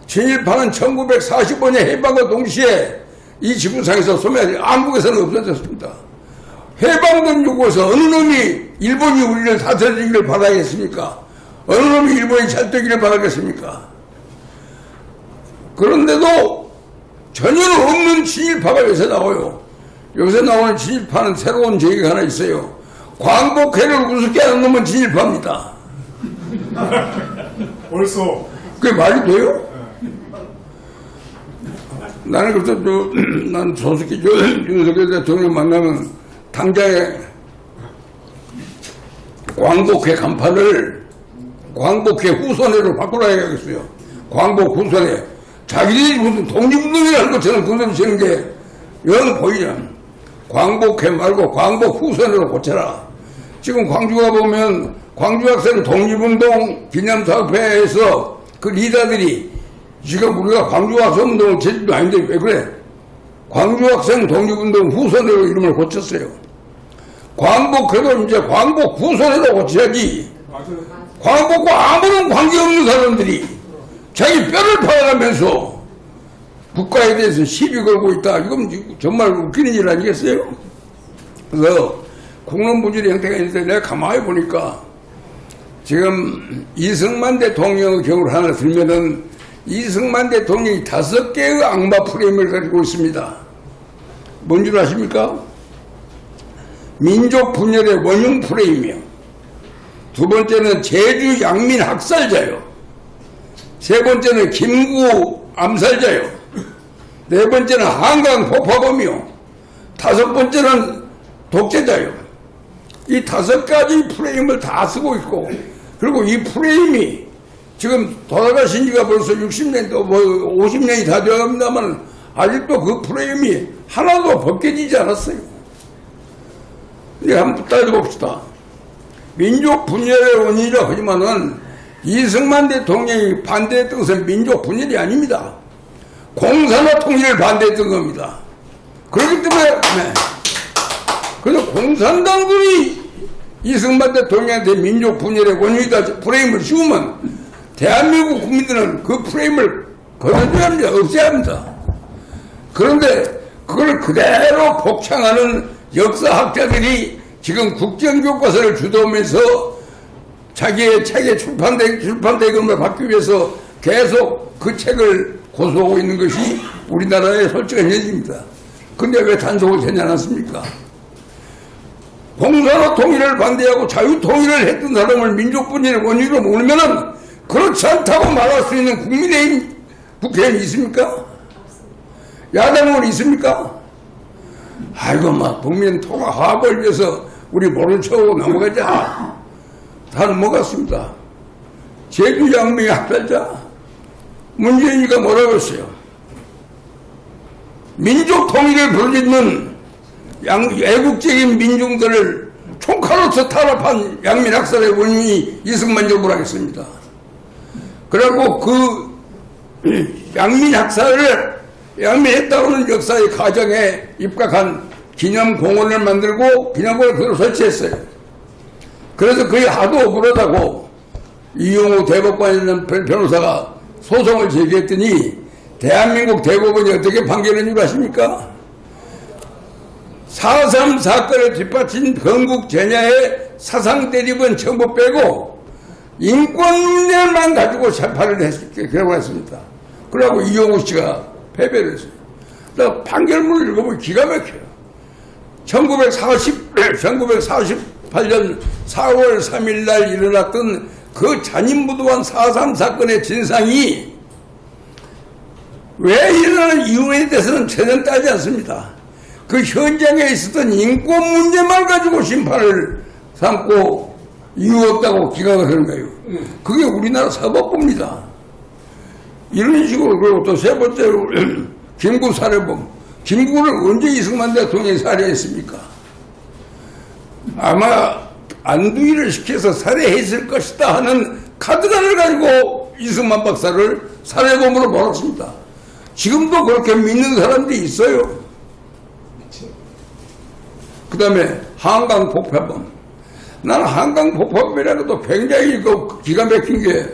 친일파는 1945년 해방과 동시에 이 지구상에서 소멸, 한국에서는 없어졌습니다. 해방된 요구에서 어느 놈이 일본이 우리를 다스리기를 바라겠습니까? 어느 놈이 일본이 잘 되기를 바라겠습니까? 그런데도 전혀 없는 친일파가 요새 나와요. 요새 나오는 친일파는 새로운 제기가 하나 있어요. 광복회를 우습게 하는 놈은 진입합니다. 벌써 그게 말이 돼요? 나는 그래서 난 조숙히 윤석열 대통령 만나면 당장에 광복회 간판을 광복회 후손회로 바꾸라야겠어요. 광복 후손회. 자기들이 무슨 독립운동이라는 것처럼 그들이 치는 게 영 보이잖아. 광복회 말고 광복 후손회로 고쳐라. 지금 광주가 보면 광주 학생 독립운동 기념사업회에서 그 리더들이 지금 우리가 광주 학생 운동을 제주도 아닌데 왜 그래? 광주 학생 독립운동 후손회로 이름을 고쳤어요. 광복회도 이제 광복 후손회로 고쳐야지. 광복과 아무런 관계없는 사람들이 자기 뼈를 파가면서 국가에 대해서 시비 걸고 있다. 이건 정말 웃기는 일 아니겠어요? 그래서 국론부질의 형태가 있는데 내가 가만히 보니까 지금 이승만 대통령의 경우를 하나 들면은 이승만 대통령이 5개의 악마 프레임을 가지고 있습니다. 뭔 줄 아십니까? 민족 분열의 원흉 프레임이요. 두 번째는 제주 양민 학살자요. 세 번째는 김구 암살자요. 네 번째는 한강 폭파범이요. 5번째는 독재자요. 이 5가지 프레임을 다 쓰고 있고, 그리고 이 프레임이 지금 돌아가신 지가 벌써 60년, 또 50년이 다 되어갑니다만, 아직도 그 프레임이 하나도 벗겨지지 않았어요. 근데 한번 따져봅시다. 민족 분열의 원인이라고 하지만은 이승만 대통령이 반대했던 것은 민족 분열이 아닙니다. 공산화 통일을 반대했던 겁니다. 그렇기 때문에, 그래서 공산당들이 이승만 대통령한테 민족 분열의 원인이다 프레임을 씌우면 대한민국 국민들은 그 프레임을 걸어줘야 합니다. 없애야 합니다. 그런데 그걸 그대로 복창하는 역사학자들이 지금 국정교과서를 주도하면서 자기의 책의 출판대금을 받기 위해서 계속 그 책을 고소하고 있는 것이 우리나라의 솔직한 현실입니다. 근데 왜 단속을 하지 않았습니까? 공산화 통일을 반대하고 자유통일을 했던 사람을 민족분열의 원인으로 몰면은 그렇지 않다고 말할 수 있는 국민의힘 국회의원이 있습니까? 야당은 있습니까? 아이고, 막, 국민 통화 화합을 위해서 우리 모른 척하고 넘어가자. 다 넘어갔습니다. 제주 양민의 학살자? 문재인이가 뭐라고 했어요? 민족 통일을 부르짖는 애국적인 민중들을 총칼로서 탄압한 양민 학살의 원인이 이승만 정부라고 했습니다. 그리고 그 양민 학살을 양민했다고는 역사의 가정에 입각한 기념공원을 만들고 기념공원을 그대로 설치했어요. 그래서 그게 하도 억울하다고 이용우 대법관이라는 변호사가 소송을 제기했더니 대한민국 대법원이 어떻게 판결한 줄 아십니까? 4.3 사건을 뒷받친 건국 전야의 사상 대립은 전부 빼고 인권 문제만 가지고 재판을 했다고 했습니다. 그러고 이용우 씨가 패배를 했어요. 그래서 판결문을 읽어보면 기가 막혀요. 1948년 4월 3일 날 일어났던 그 잔인무도한 4.3 사건의 진상이 왜 일어나는 이유에 대해서는 전혀 따지 않습니다. 그 현장에 있었던 인권 문제만 가지고 심판을 삼고 이유 없다고 기각을 하는 거예요. 그게 우리나라 사법부입니다. 이런 식으로. 그리고 또 세 번째로 김구 살해범. 김구를 언제 이승만 대통령이 살해했습니까? 아마 안두희를 시켜서 살해했을 것이다 하는 카드단을 가지고 이승만 박사를 살해범으로 몰았습니다. 지금도 그렇게 믿는 사람들이 있어요. 그 다음에 한강 폭파범. 나는 한강 폭파범이라는 것도 굉장히 기가 막힌 게,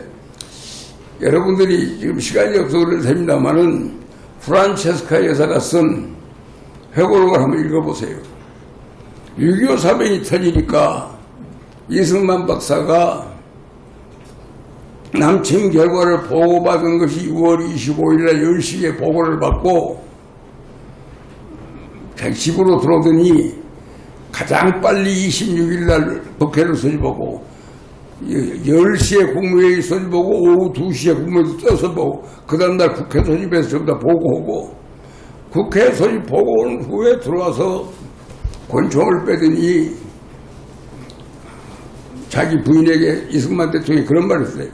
여러분들이 지금 시간이 없어서 그렇습니다만은 프란체스카 여사가 쓴 회고록을 한번 읽어보세요. 6.25 사변이 터지니까 이승만 박사가 남친 결과를 보고받은 것이 6월 25일 날 10시에 보고를 받고 집으로 들어오더니 가장 빨리 26일 날 국회를 소집하고 10시에 국무회의 소집하고 오후 2시에 국무회의 떠서 보고 그 다음날 국회 소집해서 전부 다 보고하고 국회 소집 보고 온 후에 들어와서 권총을 빼더니 자기 부인에게 이승만 대통령이 그런 말을 했어요.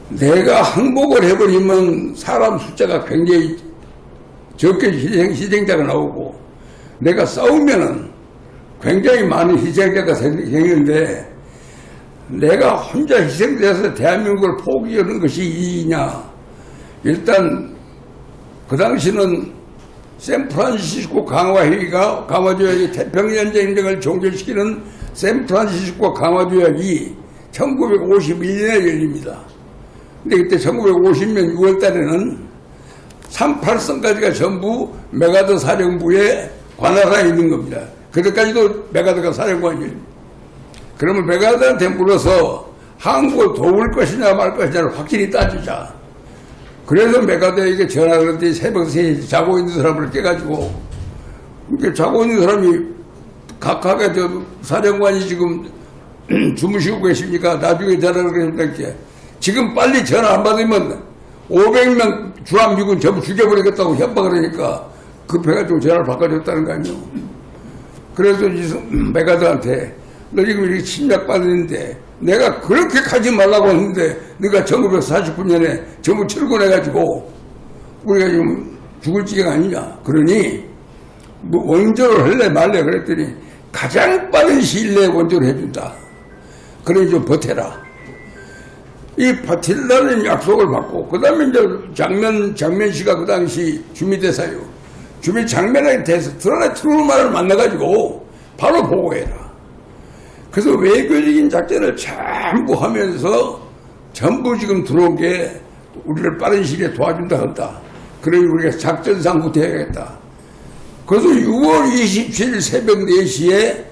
내가 항복을 해버리면 사람 숫자가 굉장히 적게 희생자가 나오고 내가 싸우면은 굉장히 많은 희생자가 생기는데 내가 혼자 희생돼서 대한민국을 포기하는 것이 이익이냐. 일단 그 당시는 샌프란시스코 강화회의가 강화조약이 태평양 전쟁을 종결시키는 샌프란시스코 강화조약이 1951년에 열립니다. 근데 그때 1950년 6월 달에는 38선까지가 전부 메가더 사령부의 관할하에 있는 겁니다. 그때까지도 메가더가 사령관이에요. 그러면 메가더한테 물어서 한국을 도울 것이냐 말 것이냐를 확실히 따지자. 그래서 메가더에게 전화를 했더니 새벽 3시 자고 있는 사람을 깨가지고 자고 있는 사람이 각각의 저 사령관이 지금 주무시고 계십니까? 나중에 전화를 했는데 지금 빨리 전화 안 받으면 500명 주한미군 전부 죽여버리겠다고 협박을 하니까 급해가지고 전화를 바꿔줬다는 거 아니에요. 그래서 메가더한테 너 지금 이렇게 침략받았는데 내가 그렇게 가지 말라고 했는데 네가 1949년에 전부 철군해가지고 우리가 지금 죽을 지경 아니냐. 그러니 뭐 원조를 할래 말래 그랬더니 가장 빠른 시일 내에 원조를 해준다. 그러니 좀 버텨라. 이 버틸라는 약속을 받고 그 다음에 이제 장면 씨가 그 당시 주미대사요. 주미 장면에 대해서 트루만을 만나가지고 바로 보고해라. 그래서 외교적인 작전을 전부 하면서 전부 지금 들어오게 우리를 빠른 시기에 도와준다 한다. 그러니 우리가 작전상부터 해야겠다. 그래서 6월 27일 새벽 4시에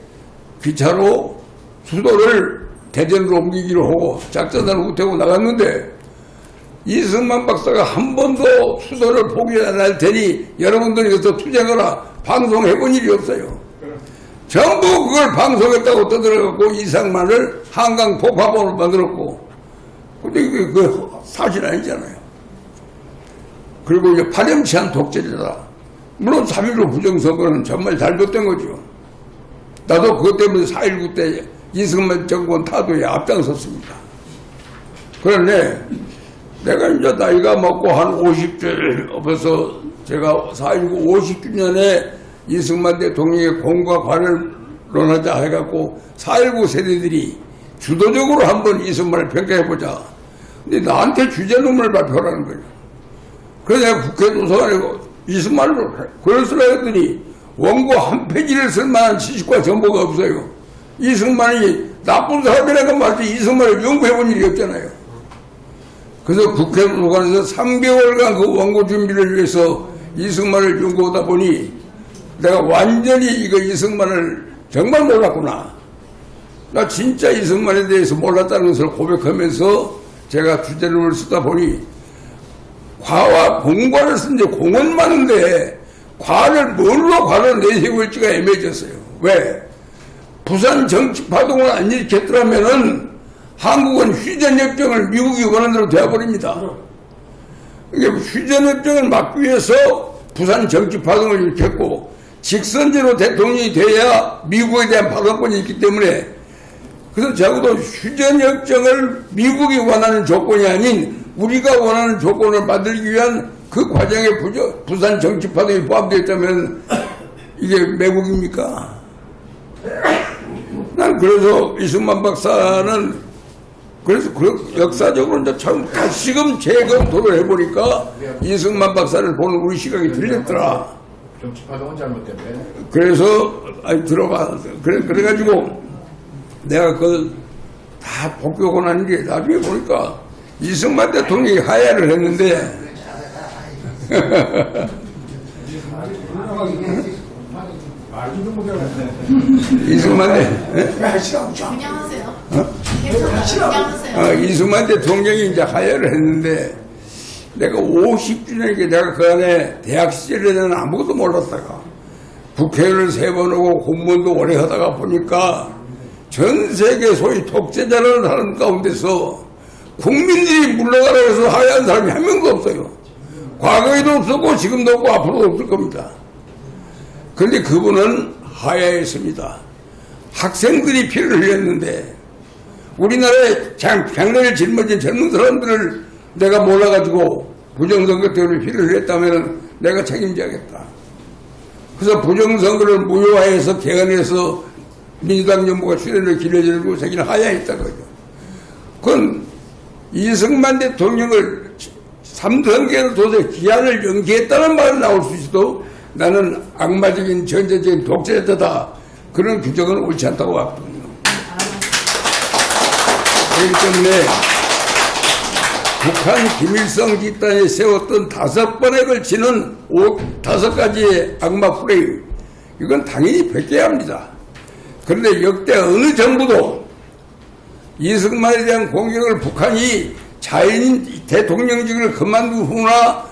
기차로 수도를 대전으로 옮기기로 하고 작전단을 후퇴하고 나갔는데 이승만 박사가 한 번도 수도를 포기 안 할 테니 여러분들이 여기서 투쟁하라 방송해본 일이 없어요. 전부 그걸 방송했다고 떠들어갖고 이승만을 한강 폭파범으로 만들었고 근데 이게 그 사실 아니잖아요. 그리고 이제 파렴치한 독재자다. 물론 3.15 부정선거는 정말 잘못된 거죠. 나도 그것 때문에 4.19 때 이승만 정권 타도에 앞장섰습니다. 그런데 내가 이제 나이가 먹고 한 50대 벌써 제가 4.19 50주년에 이승만 대통령의 공과 관을 논하자 해갖고 4.19 세대들이 주도적으로 한번 이승만을 평가해보자. 근데 나한테 주제논문을 발표하라는 거예요. 그래서 내가 국회 도서관에 이승만을 글을 쓰라 했더니 원고 한 페이지를 쓸만한 지식과 정보가 없어요. 이승만이 나쁜 사람이라고 말지 이승만을 연구해본 일이 없잖아요. 그래서 국회 도서관에서 3개월간 그 원고 준비를 위해서 이승만을 연구하다 보니 내가 완전히 이거 이승만을 정말 몰랐구나. 나 진짜 이승만에 대해서 몰랐다는 것을 고백하면서 제가 주제를 쓰다 보니 과와 공과를 쓴데 공은 많은데 과를 뭘로 과를 내세우고 있지가 애매해졌어요. 왜? 부산 정치파동을 안 일으켰더라면은 한국은 휴전협정을 미국이 원하는 대로 되어버립니다. 이게 휴전협정을 막기 위해서 부산 정치파동을 일으켰고 직선제로 대통령이 돼야 미국에 대한 파동권이 있기 때문에 그래서 적어도 휴전협정을 미국이 원하는 조건이 아닌 우리가 원하는 조건을 만들기 위한 그 과정에 부산 정치파동이 포함되어 있다면 이게 매국입니까? 난 그래서 이승만 박사는 그래서 역사적으로 이제 참 다시금 재검토를 해보니까 이승만 박사를 보는 우리 시각이 틀렸더라. 정치파동은 잘못됐네. 그래서 들어가 그래가지고 내가 그걸 다 복귀하고 난 게 나중에 보니까 이승만 대통령이 하야를 했는데 이승만 이승만 대통령이 이제 하야를 했는데 내가 50주년이니까 내가 그 안에 대학 시절에는 아무것도 몰랐다가 국회의원을 3번 오고 공무원도 오래 하다가 보니까 전 세계 소위 독재자라는 사람 가운데서 국민들이 물러가라고 해서 하야한 사람이 한 명도 없어요. 과거에도 없었고 지금도 없고 앞으로도 없을 겁니다. 그런데 그분은 하야했습니다. 학생들이 피를 흘렸는데 우리나라에 장래를 짊어진 젊은 사람들을 내가 몰라가지고 부정선거 때문에 피를 흘렸다면 내가 책임져야겠다. 그래서 부정선거를 무효화해서 개헌해서 민주당 정부가 출연을 길어지고 자기는 하야했다는 거죠. 그건 이승만 대통령을 3선거에서 도저히 기한을 연기했다는 말이 나올 수 있어도 나는 악마적인 전제적인 독재자다. 그런 규정은 옳지 않다고 봤거든요. 그렇기 때문에 북한 김일성 집단이 세웠던 5번에 걸치는 5가지의 악마 프레임, 이건 당연히 베껴야 합니다. 그런데 역대 어느 정부도 이승만에 대한 공격을 북한이 자연 대통령직을 그만둔 후나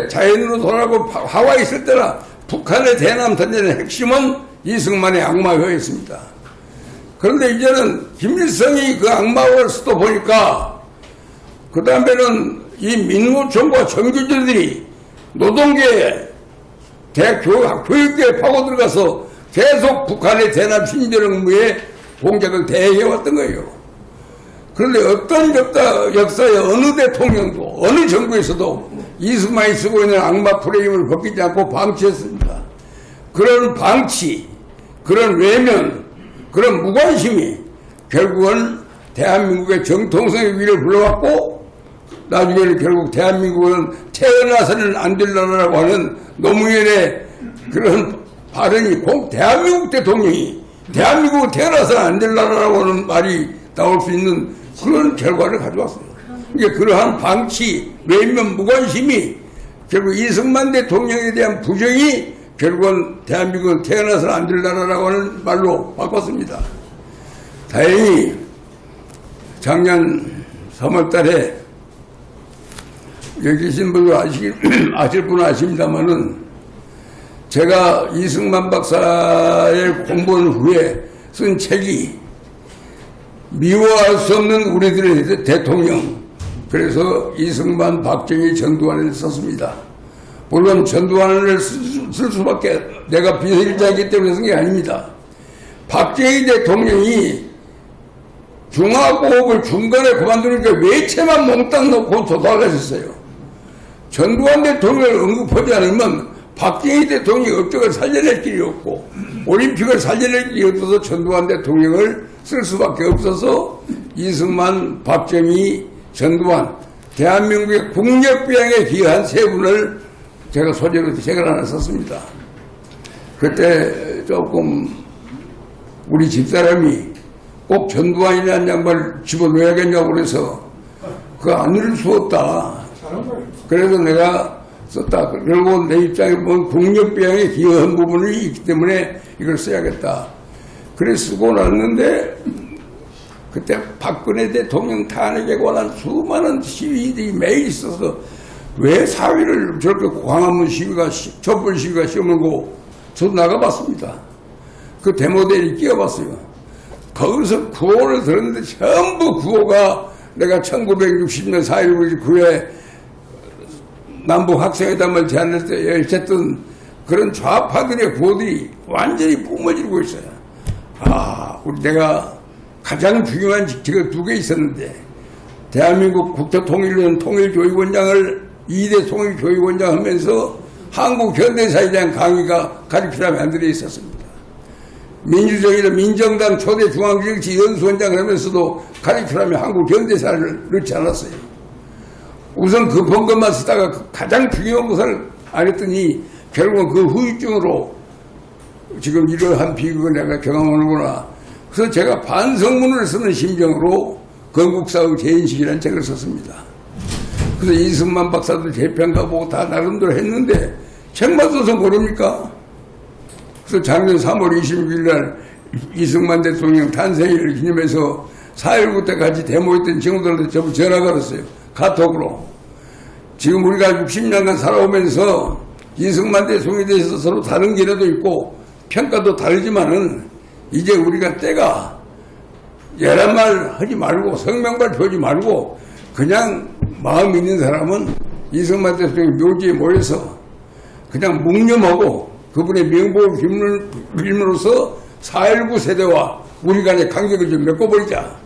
자연으로 돌아가고 하와이 있을 때나 북한의 대남 전쟁의 핵심은 이승만의 악마효였습니다. 그런데 이제는 김일성이 그 악마를 쓰다 보니까 그 다음에는 이 민노총과 정규직들이 노동계에 대학 교육계에 파고들어가서 계속 북한의 대남 신전 업무에 공작을 대해왔던 거예요. 그런데 어떤 역사의 어느 대통령도 어느 정부에서도 이승만이 쓰고 있는 악마 프레임을 벗기지 않고 방치했습니다. 그런 방치, 그런 외면, 그런 무관심이 결국은 대한민국의 정통성의 위를 불러왔고 나중에는 결국 대한민국은 태어나서는 안 될 나라라고 하는 노무현의 그런 발언이 대한민국 대통령이 대한민국은 태어나서는 안 될 나라라고 하는 말이 나올 수 있는 그런 결과를 가져왔어요. 그러니까 그러한 방치, 외면, 무관심이 결국 이승만 대통령에 대한 부정이 결국은 대한민국은 태어나서는 안 될 나라라고 하는 말로 바꿨습니다. 다행히 작년 3월 달에 여기 계신 분들 아실 분은 아십니다만은 제가 이승만 박사의 공부한 후에 쓴 책이 미워할 수 없는 우리들의 대통령, 그래서 이승만, 박정희, 전두환을 썼습니다. 물론 전두환을 쓸 수밖에 내가 비서실장이기 때문에 쓴 게 아닙니다. 박정희 대통령이 중화고업을 중간에 그만두니까 외채만 몽땅 넣고 도망가셨어요. 전두환 대통령을 언급하지 않으면 박정희 대통령이 업적을 살려낼 길이 없고 올림픽을 살려낼 길이 없어서 전두환 대통령을 쓸 수밖에 없어서 이승만, 박정희, 전두환, 대한민국의 국력부양에 기여한 3분을 제가 소재로 책을 하나 썼습니다. 그때 조금 우리 집사람이 꼭 전두환이라는 양반을 집어넣어야겠냐고 그래서 그거 안 읽을 수 없다. 그래서 내가 썼다. 결국 내 입장에 보면 국력부양에 기여한 부분이 있기 때문에 이걸 써야겠다. 그래 쓰고 났는데 그때 박근혜 대통령 탄핵에 관한 수많은 시위들이 매일 있어서 왜 사회를 저렇게 광화문 시위가 촛불 시위가 시험을고 저도 나가봤습니다. 그 데모대에 끼어봤어요. 거기서 구호를 들었는데 전부 구호가 내가 1960년 4.19 이후에 남북 학생회담을 제안할 때 열쳤던 그런 좌파들의 구호들이 완전히 뿜어지고 있어요. 우리 내가 가장 중요한 직책가 2개 있었는데 대한민국 국토통일원 통일교육원장을 2대 통일교육원장 하면서 한국 현대사에 대한 강의가 가리키라면 안 들어 있었습니다. 민주정의는 민정당 초대 중앙정치 연수원장을 하면서도 가리키라면 한국 현대사를 넣지 않았어요. 우선 급한 것만 쓰다가 가장 중요한 것을 안 했더니 결국은 그 후유증으로 지금 이러한 비극을 내가 경험하는구나. 그래서 제가 반성문을 쓰는 심정으로 건국사의 재인식이라는 책을 썼습니다. 그래서 이승만 박사도 재평가 보고 다 나름대로 했는데 책만 써서 모릅니까? 그래서 작년 3월 26일 날 이승만 대통령 탄생일을 기념해서 4.19 때 같이 데모했던 친구들한테 전부 전화 걸었어요. 카톡으로. 지금 우리가 60년간 살아오면서 이승만 대통령에 대해서 서로 다른 견해도 있고 평가도 다르지만은 이제 우리가 때가 열한 말 하지 말고 성명 발표하지 말고 그냥 마음 있는 사람은 이승만 대통령 묘지에 모여서 그냥 묵념하고 그분의 명복을 빌므로써 4.19 세대와 우리 간의 관계를 좀 메꿔버리자.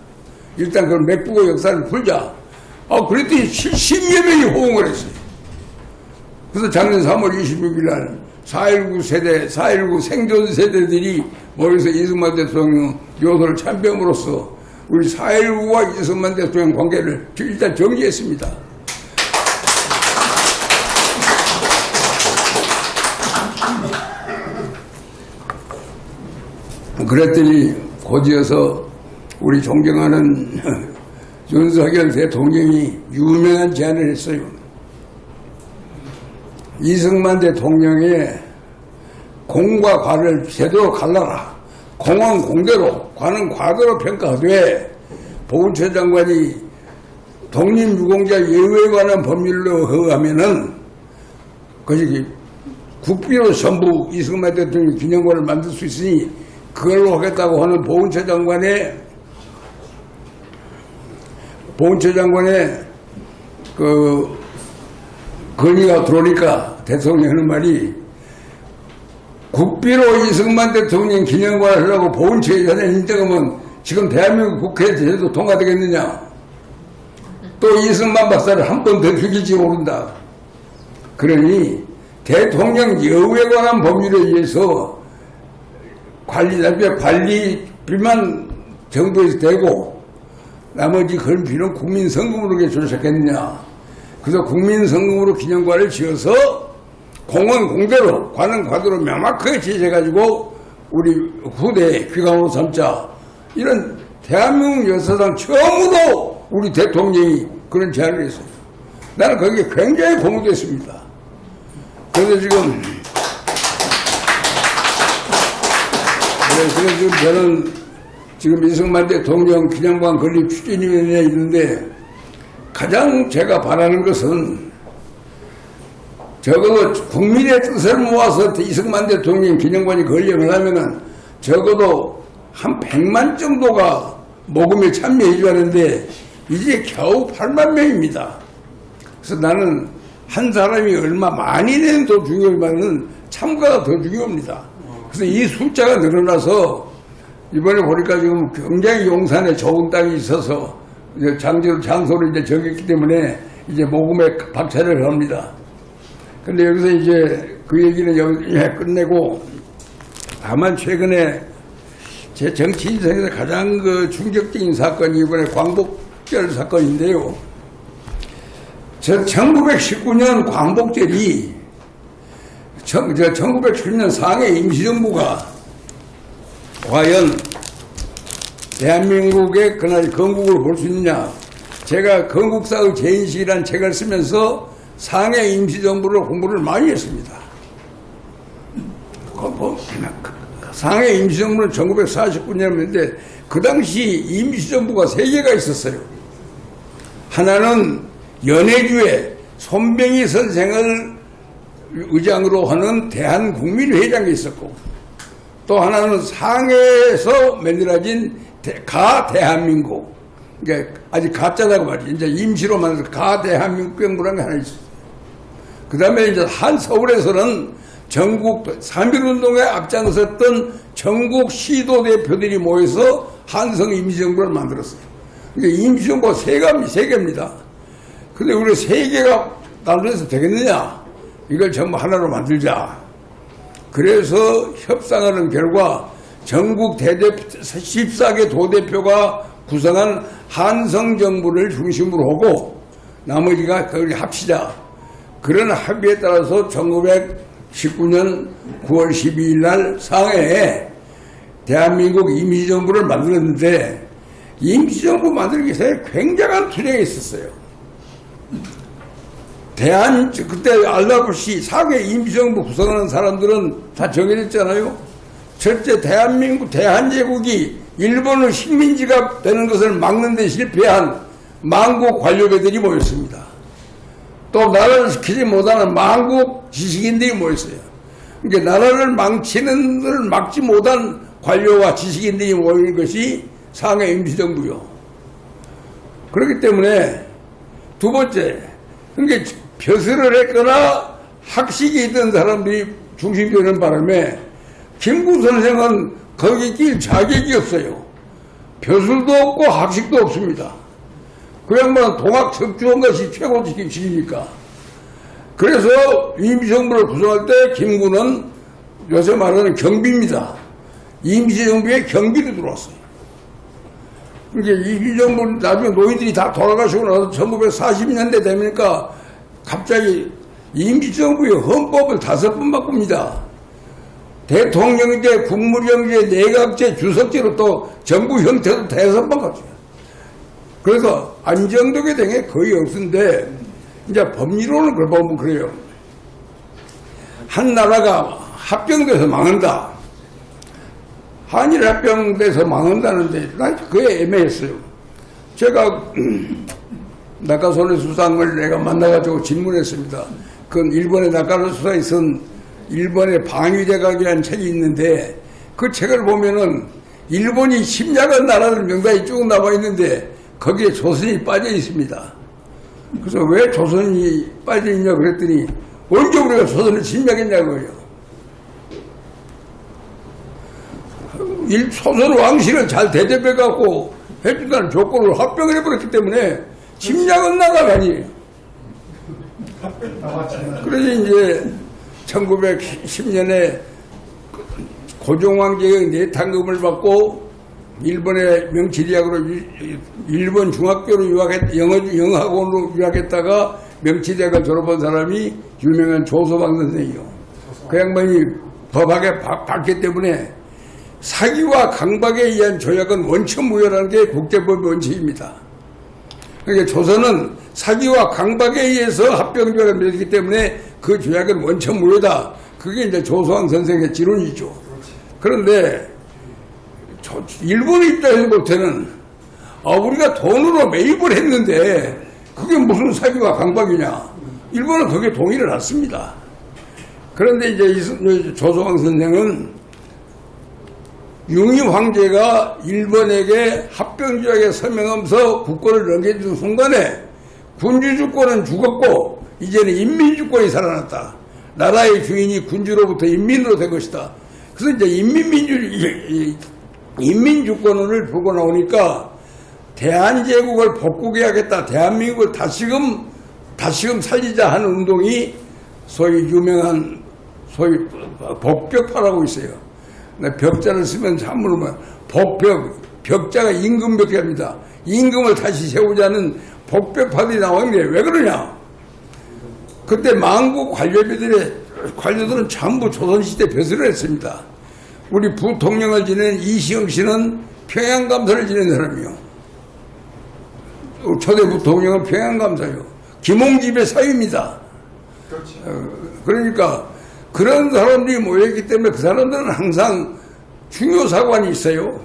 일단 그걸 메꾸고 역사를 풀자. 그랬더니 70여 명이 호응을 했어요. 그래서 작년 3월 26일 날 4.19 세대, 4.19 생존 세대들이 모여서 이승만 대통령 요소를 참배함으로써 우리 4.19와 이승만 대통령 관계를 일단 정리했습니다. 그랬더니 곧이어서 우리 존경하는 윤석열 대통령이 유명한 제안을 했어요. 이승만 대통령의 공과 과를 제대로 갈라라. 공은 공대로, 과는 과대로 평가하되 보훈처 장관이 독립유공자 예우에 관한 법률로 의하면은 그것이 국비로 전부 이승만 대통령 기념관을 만들 수 있으니 그걸로 하겠다고 하는 보훈처 장관의 그 건의가 들어오니까 대통령이 하는 말이 국비로 이승만 대통령 기념관을 하려고 보훈처 예산에 인정하면 지금 대한민국 국회 제도 통과되겠느냐. 또 이승만 박사를 한 번 더 죽일지 모른다. 그러니 대통령 여우에 관한 법률에 의해서 관리비만 정부에서 되고 나머지 그런 비는 국민성금으로 조작했느냐. 그래서 국민성금으로 기념관을 지어서 공은 공대로 관은 과대로 명확하게 제시해가지고 우리 후대에 귀감으로 삼자. 이런 대한민국 역사상 처음으로 우리 대통령이 그런 제안을 했어요. 나는 거기에 굉장히 고무됐습니다. 그래서 지금 저는 지금 이승만 대통령 기념관 건립 추진위원회에 있는데 가장 제가 바라는 것은 적어도 국민의 뜻을 모아서 이승만 대통령 기념관이 건립을 하면은 적어도 한 100만 정도가 모금에 참여해 줘야 하는데 이제 겨우 8만 명입니다. 그래서 나는 한 사람이 얼마 많이 내는 더 중요하지만은 참가가 더 중요합니다. 그래서 이 숫자가 늘어나서 이번에 보니까 지금 굉장히 용산에 좋은 땅이 있어서 장소를 이제 정했기 때문에 이제 모금에 박차를 합니다. 근데 여기서 이제 그 얘기는 여기에 끝내고 다만 최근에 제 정치 인생에서 가장 그 충격적인 사건이 이번에 광복절 사건인데요. 1919년 광복절이 1919년 상해 임시정부가 과연 대한민국의 그날 건국을 볼 수 있느냐. 제가 건국사의 재인식이라는 책을 쓰면서 상해 임시정부를 공부를 많이 했습니다. 상해 임시정부는 1949년이었는데 그 당시 임시정부가 3개가 있었어요. 하나는 연해주에 손병희 선생을 의장으로 하는 대한국민회장이 있었고 또 하나는 상해에서 만들어진 가대한민국, 그러니까 아직 가짜라고 말이죠. 이제 임시로 만들어서 가대한민국 정부라는 게 하나 있었어요. 그 다음에 이제 서울에서는 전국 3.1운동에 앞장섰던 전국 시도 대표들이 모여서 한성 임시정부를 만들었어요. 그러니까 임시정부가 3개입니다. 근데 우리 3개가 나눠서 되겠느냐? 이걸 전부 하나로 만들자. 그래서 협상하는 결과 전국 14개 도대표가 구성한 한성정부를 중심으로 하고 나머지가 그걸 합치자. 그런 합의에 따라서 1919년 9월 12일 날 상해에 대한민국 임시정부를 만들었는데 임시정부 만들기 전에 굉장한 투쟁이 있었어요. 그때 알다시피 상해 임시정부 구성하는 사람들은 다 정해졌잖아요. 첫째, 대한제국이 일본의 식민지가 되는 것을 막는 데 실패한 망국 관료배들이 모였습니다. 또 나라를 지키지 못하는 망국 지식인들이 모였어요. 그러니까 나라를 망치는 걸 막지 못한 관료와 지식인들이 모이는 것이 상해 임시정부요. 그렇기 때문에 두 번째, 그러니까 벼슬을 했거나 학식이 있던 사람들이 중심이 되는 바람에 김구 선생은 거기 낄 자격이 없어요. 벼슬도 없고 학식도 없습니다. 그 양반은 동학 섭주한 것이 최고 지식이니까. 그래서 임시정부를 구성할 때 김구는 요새 말하는 경비입니다. 임시정부에 경비로 들어왔어요. 이제 임시정부 나중에 노인들이 다 돌아가시고 나서 1940년대 되니까 갑자기 임시정부의 헌법을 5번 바꿉니다. 대통령제, 국무령제, 내각제, 주석제로 또 정부 형태도 5번 바꿔줘요. 그래서 안정되게 된 게 거의 없는데 이제 법리로는 그걸 보면 그래요. 한 나라가 합병돼서 망한다. 한일 합병돼서 망한다는데 그게 애매했어요. 제가 낙하손의 수상을 내가 만나가지고 질문했습니다. 그건 일본의 낙하손 수상에 쓴 일본의 방위대각이라는 책이 있는데 그 책을 보면은 일본이 침략한 나라들 명단이 쭉 나와 있는데 거기에 조선이 빠져 있습니다. 그래서 왜 조선이 빠져 있냐 그랬더니 언제 우리가 조선을 침략했냐고요. 조선 왕실을 잘 대접해갖고 해준다는 조건으로 합병을 해버렸기 때문에 침략은 나라가 아니에요. 그래서 이제 1910년에 고종황제의 내탕금을 받고 일본의 명치대학으로 일본 중학교로 영어학원으로 유학했다가 명치대학을 졸업한 사람이 유명한 조소방 선생이요. 그 양반이 법학에 밝기 때문에 사기와 강박에 의한 조약은 원천무효라는 게 국제법 원칙입니다. 그러니까 조선은 사기와 강박에 의해서 합병조약을 맺었기 때문에 그 조약은 원천무효다. 그게 이제 조소왕 선생의 지론이죠. 그런데 일본 입장에서 볼 때는 우리가 돈으로 매입을 했는데 그게 무슨 사기와 강박이냐. 일본은 거기에 동의를 했습니다. 그런데 이제 조소왕 선생은 융희 황제가 일본에게 합병조약에 서명하면서 국권을 넘겨준 순간에 군주주권은 죽었고 이제는 인민주권이 살아났다. 나라의 주인이 군주로부터 인민으로 된 것이다. 그래서 이제 인민주권을 풀고 나오니까 대한제국을 복국해야겠다. 대한민국을 다시금 살리자 하는 운동이 소위 유명한 소위 복벽파라고 있어요. 벽자를 쓰면 참으로 벽자가 임금벽자입니다. 임금을 다시 세우자는 복벽파들이 나오는데 왜 그러냐? 그때 망국 관료들은 전부 조선시대 벼슬을 했습니다. 우리 부통령을 지낸 이시영 씨는 평양감사를 지낸 사람이요. 초대 부통령은 평양감사요. 김홍집의 사위입니다. 그러니까 그런 사람들이 모여있기 때문에 그 사람들은 항상 중요사관이 있어요.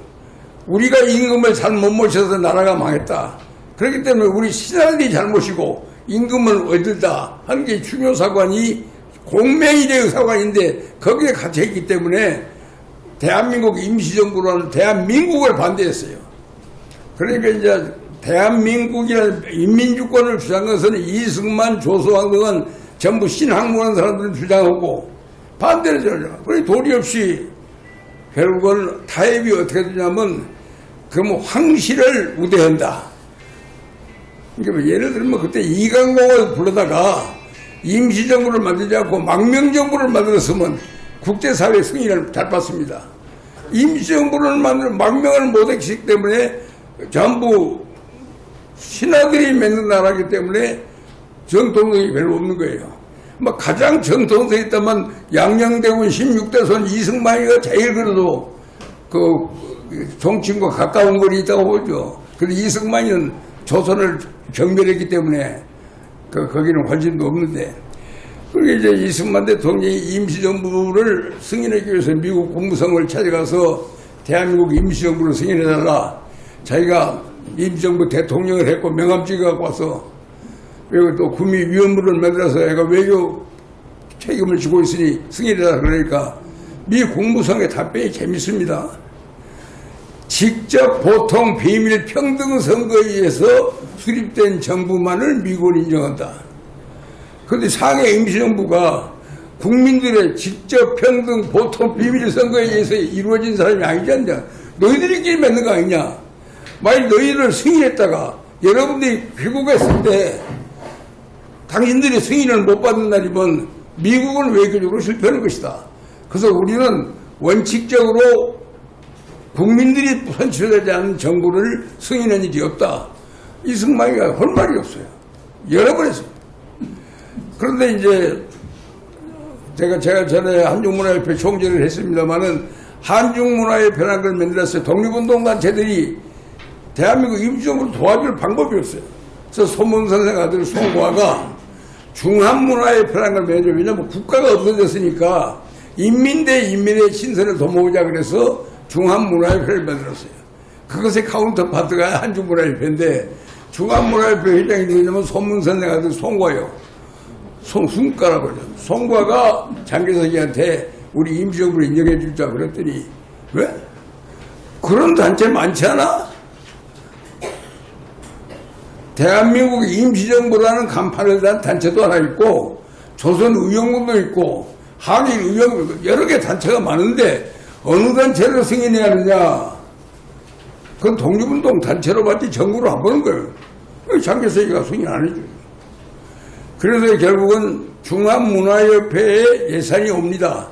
우리가 임금을 잘못 모셔서 나라가 망했다. 그렇기 때문에 우리 신하들이 잘못이고 임금을 얻을다 하는 게 중요사관이 공명의례의 사관인데 거기에 갇혀있기 때문에 대한민국 임시정부라는 대한민국을 반대했어요. 그러니까 이제 대한민국이라는 인민주권을 주장한 것은 이승만, 조소왕 등은 전부 신학문한 사람들은 주장하고 반대를 주장하죠. 그러니 도리 없이 결국은 타협이 어떻게 되냐면 그러면 황실을 우대한다. 그러니까 예를 들면 그때 이강공을 불러다가 임시정부를 만들지 않고 망명정부를 만들었으면 국제사회 승인을 잘 받습니다. 임시정부를 만들어 망명을 못했기 때문에 전부 신하들이 맺는 나라이기 때문에 정통성이 별로 없는 거예요. 가장 정통성이 있다면 양녕대군 16대손 이승만이가 제일 그래도 그 정치인과 가까운 거리 있다고 보죠. 그런데 이승만이는 조선을 경멸했기 때문에 거기는 관심도 없는데, 그리고 이제 이승만 대통령이 임시정부를 승인하기 위해서 미국 국무성을 찾아가서 대한민국 임시정부를 승인해달라. 자기가 임시정부 대통령을 했고 명함 찍어갖고 와서 그리고 또 구미위원부를 만들어서 애가 외교 책임을 지고 있으니 승인이다 그러니까 미 국무성의 답변이 재밌습니다. 직접 보통 비밀 평등 선거에 의해서 수립된 정부만을 미국은 인정한다. 그런데 상해 임시정부가 국민들의 직접 평등 보통 비밀 선거에 의해서 이루어진 사람이 아니지 않냐. 너희들끼리 맺는 거 아니냐. 만약 너희를 승인했다가 여러분들이 귀국했을 때 당신들이 승인을 못 받는 날이면 미국은 외교적으로 실패하는 것이다. 그래서 우리는 원칙적으로 국민들이 선출되지 않은 정부를 승인한 일이 없다. 이승만이가 할 말이 없어요. 여러 번 했어요. 그런데 이제 제가 전에 한중문화협회 총재를 했습니다만은 한중문화협회라는 걸 만들었어요. 독립운동단체들이 대한민국 임시정부를 도와줄 방법이 없어요. 그래서 손문선생 아들 송과가 중한문화협회라는 걸 만들어요. 왜냐하면 국가가 없어졌으니까 인민 대 인민의 신선을 도모으자 그래서 중한문화협회를 만들었어요. 그것의 카운터파트가 한중문화협회인데 중한문화협회 회장이 누구냐면 손문선생 아들 송과요. 송순과라고 그러죠. 송과가 장개석이한테 우리 임시정부를 인정해 줄자 그랬더니 왜? 그런 단체 많지 않아? 대한민국 임시정부라는 간판을 단 단체도 하나 있고 조선의용군도 있고 한일의용 여러 개 단체가 많은데 어느 단체를 승인해야 하느냐? 그건 독립운동 단체로 받지 정부로 안 보는 거예요. 장개석이가 승인 안 해줘요. 그래서 결국은 중한문화협회에 예산이 옵니다.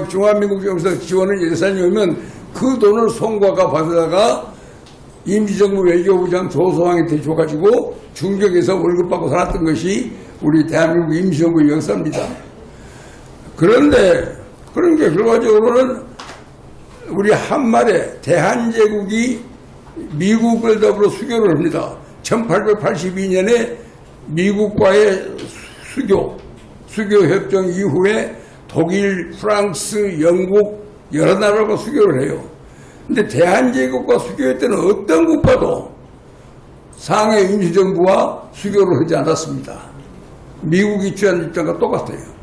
중화민국에서 지원을 예산이 오면 그 돈을 송과가 받아다가 임시정부 외교부장 조소왕한테 줘가지고 중격에서 월급 받고 살았던 것이 우리 대한민국 임시정부의 역사입니다. 그런데 그러니까 결과적으로는 우리 한말에 대한제국이 미국을 더불어 수교를 합니다. 1882년에 미국과의 수교협정 이후에 독일, 프랑스, 영국 여러 나라가 수교를 해요. 근데 대한제국과 수교할 때는 어떤 국가도 상해 임시정부와 수교를 하지 않았습니다. 미국이 취한 입장과 똑같아요.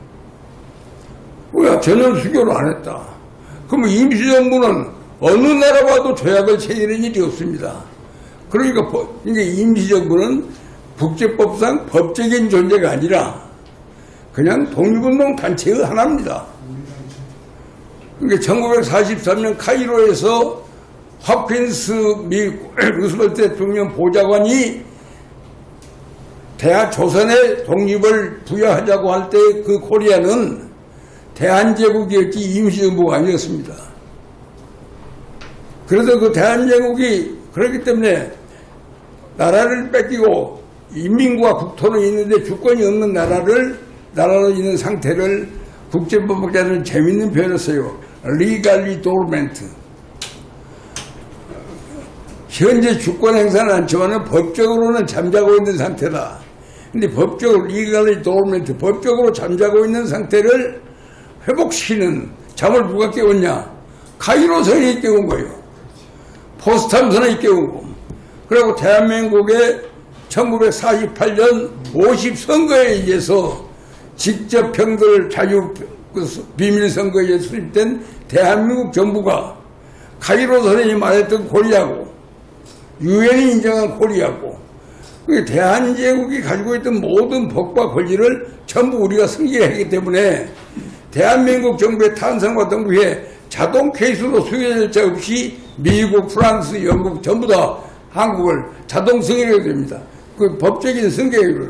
왜 전혀 수교를 안 했다. 그러면 임시정부는 어느 나라와도 조약을 체결한 일이 없습니다. 그러니까 임시정부는 국제법상 법적인 존재가 아니라 그냥 독립운동 단체의 하나입니다. 그러니까 1943년 카이로에서 홉킨스 미 루스벨트 대통령 보좌관이 조선의 독립을 부여하자고 할 때 그 코리아는 대한제국이었지 임시정부가 아니었습니다. 그래서 그 대한제국이 그렇기 때문에 나라를 뺏기고 인민과 국토는 있는데 주권이 없는 나라로 있는 상태를 국제법학자는 재밌는 표현을 써요. legally dormant. 현재 주권 행사는 않지만 법적으로는 잠자고 있는 상태다. 근데 법적으로 legally dormant, 법적으로 잠자고 있는 상태를 회복시키는 잠을 누가 깨웠냐? 카이로 선이 깨운 거예요. 포스탐 선이 깨우고. 그리고 대한민국의 1948년 50선거에 의해서 직접 평등 자유 비밀선거에 수립된 대한민국 정부가 카이로 선생이 말했던 코리아고 유엔이 인정한 코리아고 대한제국이 가지고 있던 모든 법과 권리를 전부 우리가 승계하기 때문에 대한민국 정부의 탄생과 동시에 자동 케이스로 수요 절차 없이 미국, 프랑스, 영국 전부 다 한국을 자동 승인하게 됩니다. 그 법적인 승계예요.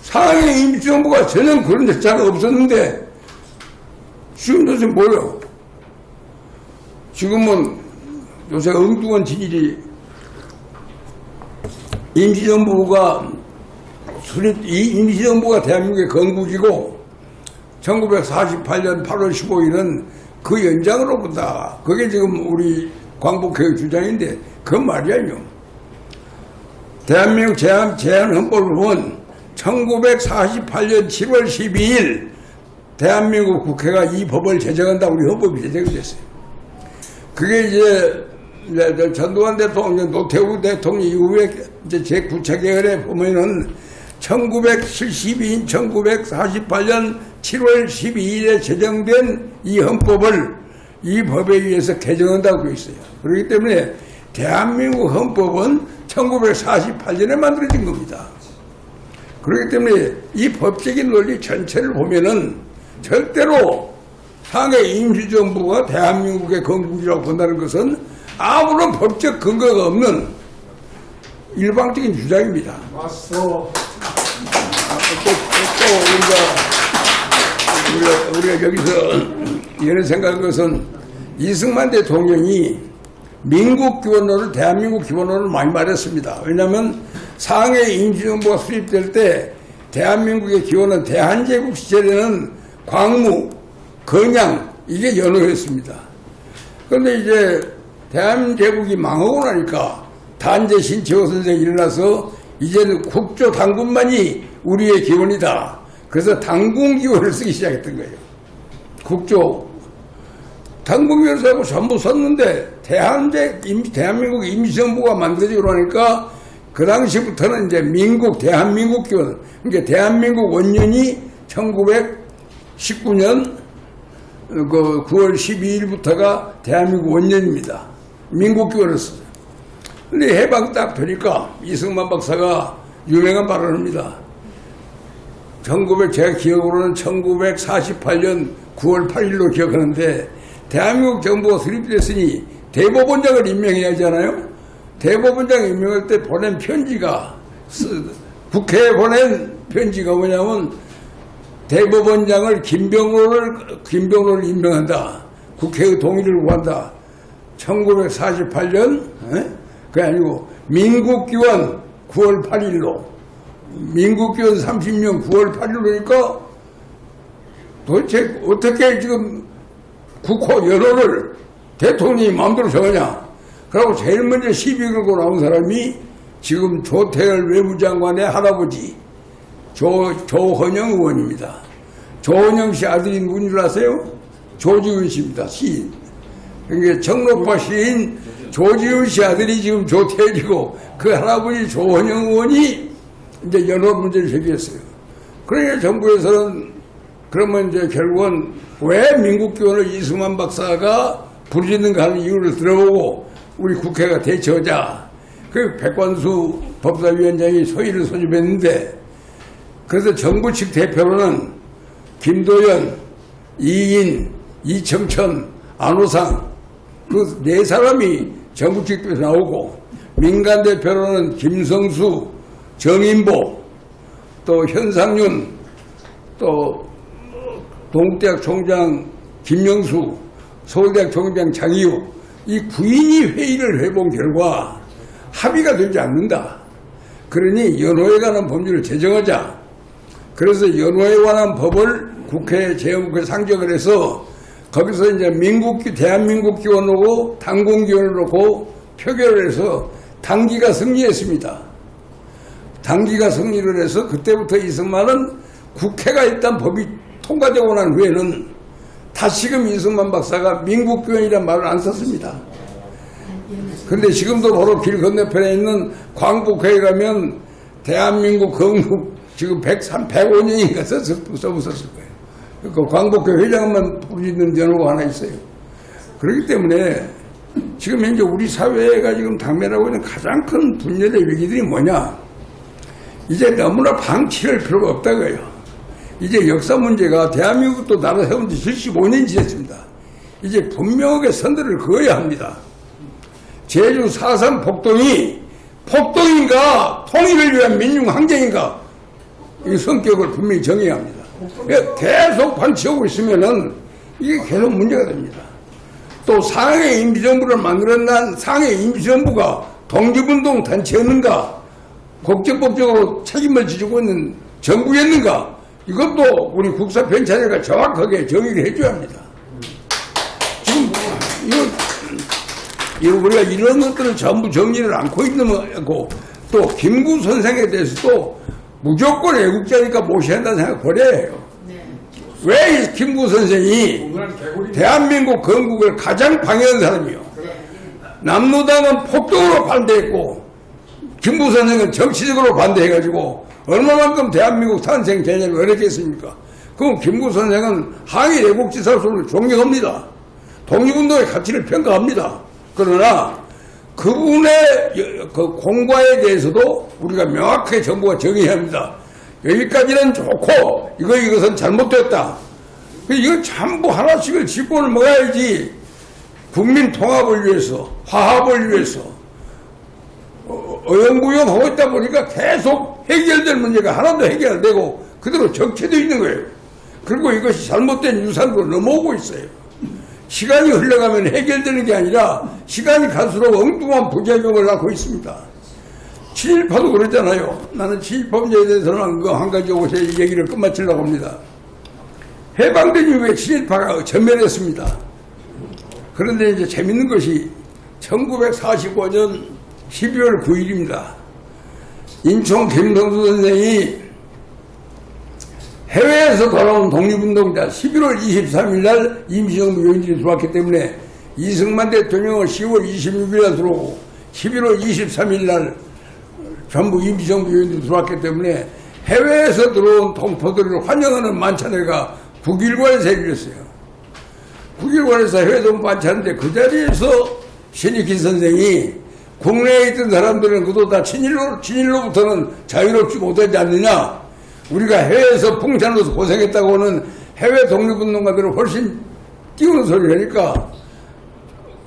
상해 임시정부가 전혀 그런 절차가 없었는데 지금 도대체 뭐예요? 지금은 요새 엉뚱한 진일이 임시정부가 이 임시정부가 대한민국의 건국이고 1948년 8월 15일은 그 연장으로 본다. 그게 지금 우리 광복회의 주장인데 그건 말이 아니요. 대한민국 제한헌법을 보면 1948년 7월 12일 대한민국 국회가 이 법을 제정한다. 우리 헌법이 제정이 됐어요. 그게 이제 전두환 대통령, 노태우 대통령 이후에 이제 제9차 계열에 보면은 1972년 1948년 7월 12일에 제정된 이 헌법을 이 법에 의해서 개정한다고 되어 있어요. 그렇기 때문에 대한민국 헌법은 1948년에 만들어진 겁니다. 그렇기 때문에 이 법적인 논리 전체를 보면은 절대로 상해 임시정부가 대한민국의 건국이라고 본다는 것은 아무런 법적 근거가 없는 일방적인 주장입니다. 맞소. 또 우리가 여기서 이런 생각한 것은 이승만 대통령이 민국 기원론을 대한민국 기원론을 많이 말했습니다. 왜냐하면 상해 임시정부가 수립될 때 대한민국의 기원은 대한제국 시절에는 광무, 건양 이게 연호였습니다. 그런데 이제 대한제국이 망하고 나니까 단재 신채호 선생이 일어나서 이제는 국조 당군만이 우리의 기원이다. 그래서 당군기원을 쓰기 시작했던 거예요. 국조 당군기원을 쓰고 전부 썼는데 대한민국 임시정부가 만들어지고 나니까 그 당시부터는 이제 대한민국 기원, 그러니까 대한민국 원년이 1919년 9월 12일부터가 대한민국 원년입니다. 민국 기원을 썼어요. 근데 해방 딱 되니까 이승만 박사가 유명한 발언을 합니다. 제가 기억으로는 1948년 9월 8일로 기억하는데 대한민국 정부가 수립됐으니 대법원장을 임명해야 하잖아요. 대법원장 임명할 때 보낸 편지가 국회에 보낸 편지가 뭐냐면 대법원장을 김병로를 임명한다. 국회의 동의를 구한다. 1948년 그게 아니고 민국기원 9월 8일로 민국기원 30년 9월 8일로니까 도대체 어떻게 지금 국호 연호를 대통령이 마음대로 정하냐. 그리고 제일 먼저 시비 걸고 나온 사람이 지금 조태열 외무장관의 할아버지 조헌영 의원입니다. 조헌영 씨 아들이 누군 줄 아세요? 조지훈 씨입니다. 시인. 그러니까 청록파 시인 조지훈 씨 아들이 지금 조태열이고 그 할아버지 조헌영 의원이 이제 연호 문제를 제기했어요. 그러니까 정부에서는 그러면 이제 결국은 왜 민국기원을 이승만 박사가 부르짖는가 하는 이유를 들어보고 우리 국회가 대처하자. 그 백관수 법사위원장이 소위를 소집했는데 그래서 정부 측 대표로는 김도연, 이인, 이청천, 안호상 그 네 사람이 정부 측 대표에서 나오고 민간 대표로는 김성수, 정인보, 또 현상윤, 또 동국대학 총장 김영수, 서울대학 총장 장이욱 이 9인이 회의를 해본 결과 합의가 되지 않는다. 그러니 연호에 관한 법률을 제정하자. 그래서 연호에 관한 법을 국회 재헌국회에 상정을 해서 거기서 이제 대한민국 기원으로 당공기원을 놓고 표결을 해서 당기가 승리했습니다. 당기가 승리를 해서 그때부터 이승만은 국회가 일단 법이 통과되고 난 후에는 다시금 이승만 박사가 민국기원이라는 말을 안 썼습니다. 그런데 지금도 바로 길 건너편에 있는 광복회에 가면 대한민국 건국 지금 105년인가 써붙었을 거예요. 그 광복회 회장만 부르짖는 연호가 하나 있어요. 그렇기 때문에 지금 현재 우리 사회가 지금 당면하고 있는 가장 큰 분열의 위기들이 뭐냐. 이제 너무나 방치할 필요가 없다고요. 이제 역사 문제가 대한민국도 나라 세운 지 75년 지났습니다. 이제 분명하게 선들을 그어야 합니다. 제주 4.3 폭동이 폭동인가 통일을 위한 민중항쟁인가 이 성격을 분명히 정해야 합니다. 계속 방치하고 있으면은 이게 계속 문제가 됩니다. 또 상해 임시정부를 만들어낸 상해 임시정부가 독립운동 단체였는가 국제법적으로 책임을 지고 있는 정부였는가 이것도 우리 국사편찬회가 정확하게 정의를 해줘야 합니다. 지금 우리가 이런 것들을 전부 정리를 않고 있는 거고 또 김구 선생에 대해서도 무조건 애국자니까 모셔야 한다는 생각 버려야 해요. 왜 김구 선생이 대한민국 건국을 가장 방해한 사람이요. 남로당은 폭동으로 반대했고 김구 선생은 정치적으로 반대해가지고 얼마만큼 대한민국 탄생 제냐를 어렵겠습니까? 그럼 김구 선생은 항일 애국지사로서 존경합니다. 독립운동의 가치를 평가합니다. 그러나 그분의 그 공과에 대해서도 우리가 명확하게 정부가 정의해야 합니다. 여기까지는 좋고 이것은 잘못됐다. 이거 전부 하나씩을 짚고는 먹어야지. 국민 통합을 위해서, 화합을 위해서 어영부영 하고 있다 보니까 계속 해결될 문제가 하나도 해결 안 되고 그대로 정체되어 있는 거예요. 그리고 이것이 잘못된 유산으로 넘어오고 있어요. 시간이 흘러가면 해결되는 게 아니라 시간이 갈수록 엉뚱한 부작용을 낳고 있습니다. 친일파도 그러잖아요. 나는 친일파 문제에 대해서는 한 가지 오세 얘기를 끝마치려고 합니다. 해방된 이후에 친일파가 전멸했습니다. 그런데 이제 재밌는 것이 1945년 12월 9일입니다. 인천 김성수 선생이 해외에서 돌아온 독립운동자 11월 23일 날 임시정부 요인들이 들어왔기 때문에 이승만 대통령은 10월 26일 날 들어오고 11월 23일 날 전부 임시정부 요인들이 들어왔기 때문에 해외에서 들어온 동포들을 환영하는 만찬회가 국일관에서 열렸어요. 국일관에서 해외동 만찬인데 그 자리에서 신익희 선생이 국내에 있던 사람들은 그도 다 친일로부터는 자유롭지 못하지 않느냐. 우리가 해외에서 풍찬으로서 고생했다고 하는 해외 독립운동가들은 훨씬 띄우는 소리를 하니까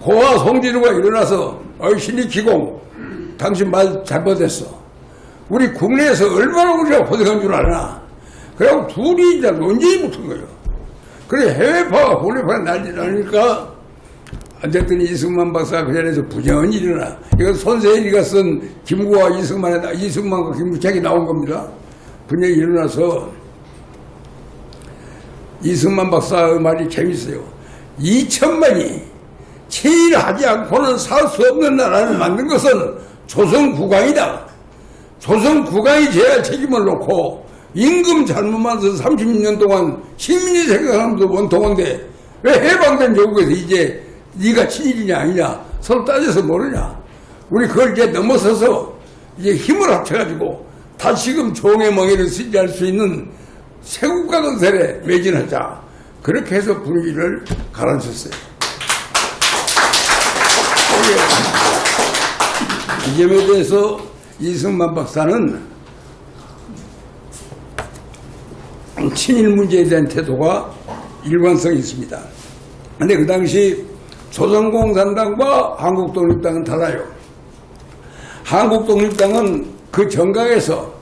고아 송진우가 일어나서 신익희공 당신 말 잘못했어. 우리 국내에서 얼마나 우리가 고생한 줄 아나. 그래갖고 둘이 이제 논쟁이 붙은 거예요. 그래 해외파와 국내파가 난리 나니까 안 됐더니 이승만 박사가 그 자리에서 부정언이 일어나. 이건 손세일이가 쓴 김구와 이승만과 김구 책이 나온 겁니다. 분명히 일어나서 이승만 박사의 말이 재밌어요. 2천만이 친일하지 않고는 살 수 없는 나라를 만든 것은 조선 국왕이다. 조선 국왕이 져야 할 책임을 놓고 임금 잘못만 해서 30년 동안 시민이 생각하는 것도 원통한데 왜 해방된 제국에서 이제 네가 친일이냐 아니냐 서로 따져서 모르냐. 우리 그걸 이제 넘어서서 이제 힘을 합쳐가지고 다시금 종의 멍에를 쓰지할 수 있는 새국가 건설에 매진하자. 그렇게 해서 분위기를 가라앉혔어요. 이 점에 대해서 이승만 박사는 친일 문제에 대한 태도가 일관성이 있습니다. 그런데 그 당시 조선공산당과 한국독립당은 달라요. 한국독립당은 그 정강에서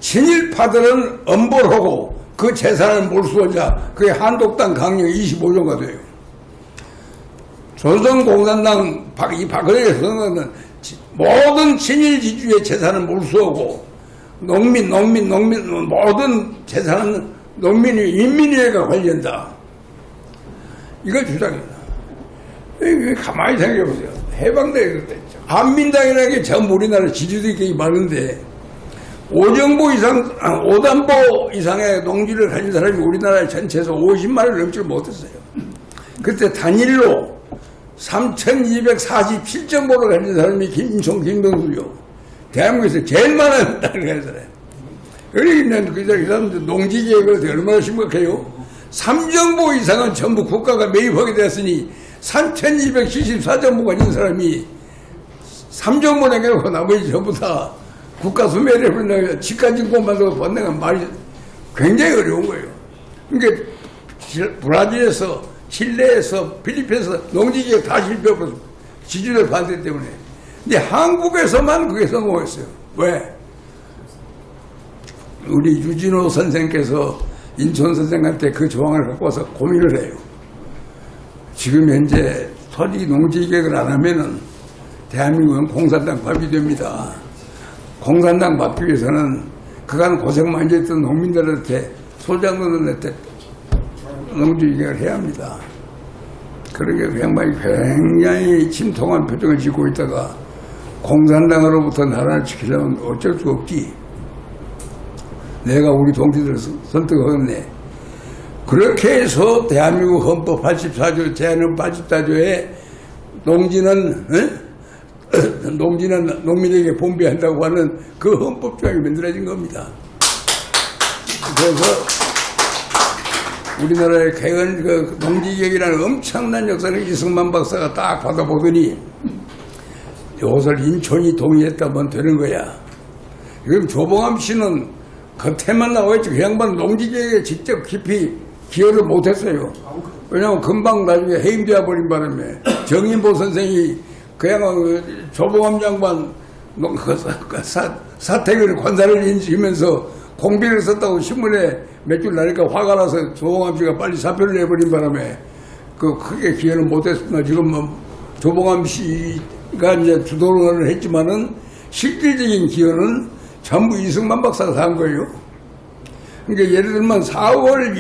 친일파들은 엄벌하고 그 재산을 몰수하자. 그게 한독당 강령 25조가 돼요. 조선공산당 이 박근혜 선거는 모든 친일 지주의 재산을 몰수하고 농민 모든 재산은 인민위에가 관리한다. 이걸 주장합니다. 가만히 생각해보세요. 해방되게 그랬죠. 한민당이라는 게 전부 우리나라 지주들이 많은데 오정보 이상, 오단보 이상의 농지를 가진 사람이 우리나라 전체에서 50만을 넘지 못했어요. 그때 단일로 3,247정보를 가진 사람이 인천 김병수요. 대한민국에서 제일 많은 땅을 가진 사람. 그러니까 그 사람들 농지계획을 얼마나 심각해요? 3정보 이상은 전부 국가가 매입하게 되었으니 3,274정보 가진 사람이 3정보 내놓고 나머지 전부 다 국가 수매를 불러서 집가증권만 더 번내가 말이 굉장히 어려운 거예요. 그러니까 브라질에서, 칠레에서, 필리핀에서 농지계획 다 실패하고 지주들 반대 때문에. 근데 한국에서만 그게 성공했어요. 왜? 우리 유진호 선생께서 인천 선생한테 그 조항을 갖고 와서 고민을 해요. 지금 현재 토지 농지계획을 안 하면은 대한민국은 공산당 밥이 됩니다. 공산당 받기 위해서는 그간 고생 많이 했던 농민들한테 소장들한테 농지계획을 해야 합니다. 그러게 그 양반이 굉장히 침통한 표정을 짓고 있다가 공산당으로부터 나라를 지키려면 어쩔 수 없지. 내가 우리 동지들을 설득하겠네. 그렇게 해서 대한민국 헌법 84조, 제한헌 84조에 농지는 농지는 농민에게 분배한다고 하는 그 헌법 조항이 만들어진 겁니다. 그래서 우리나라의 개헌 그 농지개혁이라는 엄청난 역사를 이승만 박사가 딱 받아보더니 이것을 인천이 동의했다면 되는 거야. 그럼 조봉암 씨는 겉에만 나와있지 그 양반 농지개혁에 직접 깊이 기여를 못했어요. 왜냐하면 금방 나중에 해임되어 버린 바람에 정인보 선생이 그 양반 조봉암 양반 사택을 관사를 인지면서 공비를 썼다고 신문에 몇 줄 나니까 화가 나서 조봉암 씨가 빨리 사표를 내버린 바람에 그 크게 기여를 못했습니다. 지금 뭐 조봉암 씨가 이제 주도를 했지만은 실질적인 기여는 전부 이승만 박사가 한 거예요. 그러니까 예를 들면 4월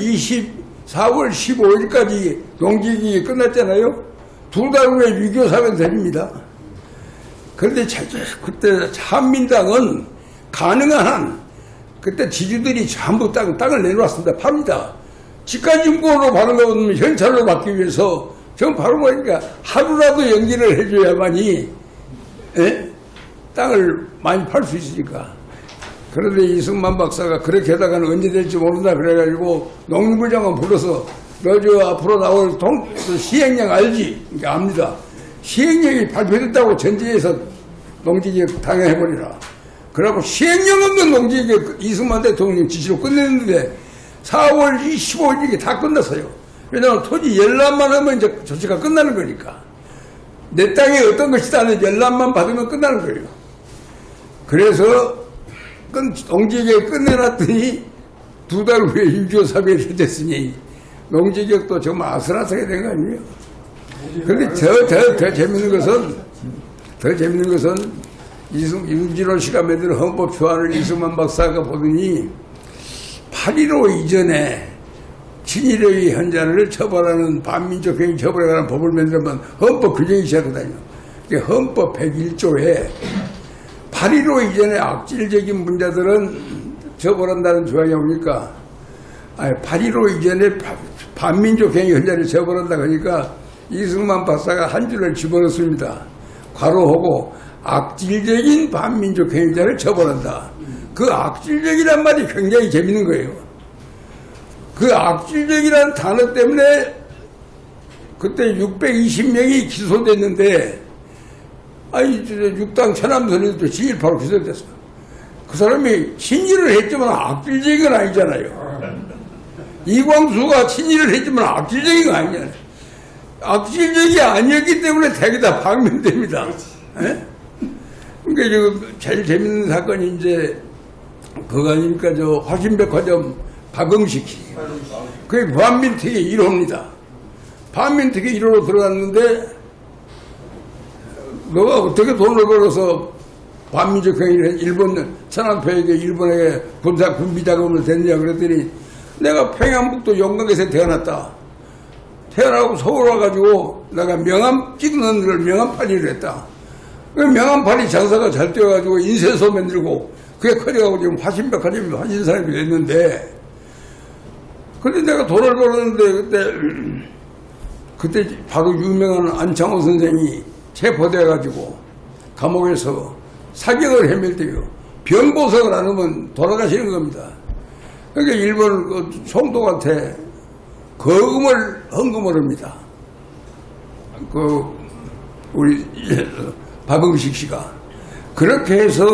15일까지 농지개혁이 끝났잖아요. 2달 후에 6.25 사변 됩니다. 그런데 그때 한민당은 가능한 한 그때 지주들이 전부 땅을 내놓았습니다. 팝니다. 집가진권으로 바른 거면 현찰로 받기 위해서 전 바로 보니까 하루라도 연기를 해줘야만이 땅을 많이 팔 수 있으니까. 그런데 이승만 박사가 그렇게 하다가는 언제 될지 모른다 그래가지고 농림부 장관 불러서 너 저 앞으로 나올 시행령 알지? 그러니까 압니다. 시행령이 발표됐다고 전제해서 농지개혁 당해버리라. 그래갖고 시행령 없는 농지개혁 이승만 대통령 지시로 끝냈는데 4월 25일이 다 끝났어요. 왜냐하면 토지 열람만 하면 이제 조치가 끝나는 거니까. 내 땅에 어떤 것이다는 열람만 받으면 끝나는 거예요. 그래서 농지개혁 끝내놨더니 2달 후에 6.25 사변이 됐으니 농지개혁도 정말 아슬아슬하게 된 거 아니에요. 그런데 더 재밌는 것은 윤진호 씨가 만든 헌법 초안을 이승만 박사가 보더니 8.15 이전에 친일의 현자를 처벌하는 반민족 행위 처벌에 관한 법을 만들면 헌법 규정이 시작하거든요. 헌법 101조에 8.15 이전에 악질적인 문제들은 처벌한다는 조항이 오니까 8.15 이전에 반민족 행위 현자를 처벌한다 그러니까 이승만 박사가 한 줄을 집어넣습니다. 괄호하고 악질적인 반민족 행위자를 처벌한다. 그 악질적이란 말이 굉장히 재밌는 거예요. 그 악질적이라는 단어 때문에 그때 620명이 기소됐는데 육당 천암선에도 친일파로 기소됐어요. 그 사람이 친일을 했지만 악질적인 건 아니잖아요. 이광수가 친일을 했지만 악질적인 건 아니잖아요. 악질적이 아니었기 때문에 대개다 방면됩니다. 그러니까 지금 제일 재밌는 사건이 이제 그거 아닙니까? 저 화신백화점 박응식 씨. 그게 반민특위 1호입니다. 반민특위 1호로 들어갔는데 너가 어떻게 돈을 벌어서 반민족 행위를 해? 일본 천안표에게 일본에게 군비 자금을 댔냐 그랬더니 내가 평양북도 용강에서 태어났다. 태어나고 서울 와가지고 내가 명함 찍는 걸 명함팔이를 했다. 그 명함팔이 장사가 잘 되어가지고 인쇄소 만들고 그게 커져가고 지금 화신백화점이 화신사람이 됐는데 근데 내가 돈을 벌었는데 그때 바로 유명한 안창호 선생이 체포돼가지고 감옥에서 사경을 헤맬 때요. 병보석을 안 하면 돌아가시는 겁니다. 그러니까 일본 그 총독한테 거금을 헌금을 합니다. 우리 박응식 씨가. 그렇게 해서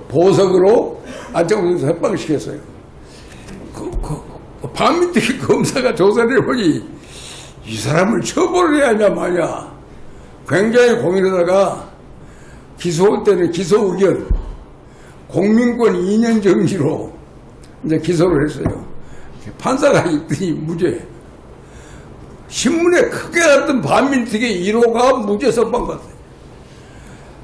보석으로 안창호 선생을 해방시켰어요. 반민특위 검사가 조사를 해보니 이 사람을 처벌을 해야 하냐 마냐 굉장히 고민하다가 기소할 때는 기소 의견 공민권 2년 정지로 이제 기소를 했어요. 판사가 있더니 무죄. 신문에 크게 났던 반민특위 1호가 무죄 선방 받았어요.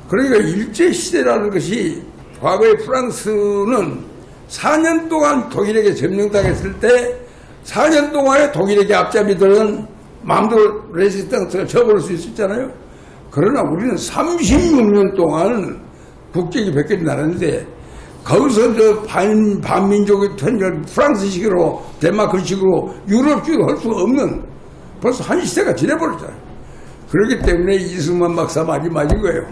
그러니까 일제시대라는 것이 과거에 프랑스는 4년 동안 독일에게 점령당했을 때 4년 동안에 독일에게 앞잡이들은 마음대로 레지스탕스가 쳐버릴 수 있었잖아요. 그러나 우리는 36년 동안 국적이 바뀌지 않았는데 거기서 저 반민족의 프랑스식으로 덴마크식으로 유럽식으로 할 수가 없는 벌써 한 시대가 지내버렸잖아요. 그렇기 때문에 이승만 박사 말이 맞은 거예요.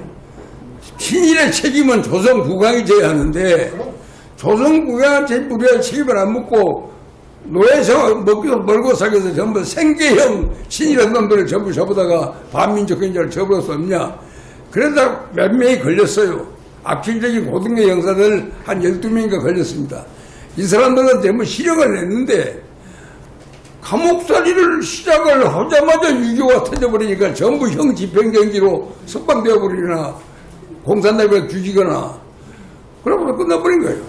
친일의 책임은 조선 국왕이 져야 하는데 조선 국왕한테 우리가 책임을 안 묻고 노예서 먹고 살면서 전부 생계형 친일한 놈들을 전부 잡아다가 반민족행자를 접을 수 없냐. 그러다 몇 명이 걸렸어요. 악질적인 고등계 형사들 한 12명인가 걸렸습니다. 이 사람들은 전부 실형을 냈는데 감옥살이를 시작을 하자마자 유교가 터져버리니까 전부 형 집행정지로 석방되어 버리거나 공산당에 뒤지거나 그러고 끝나버린 거예요.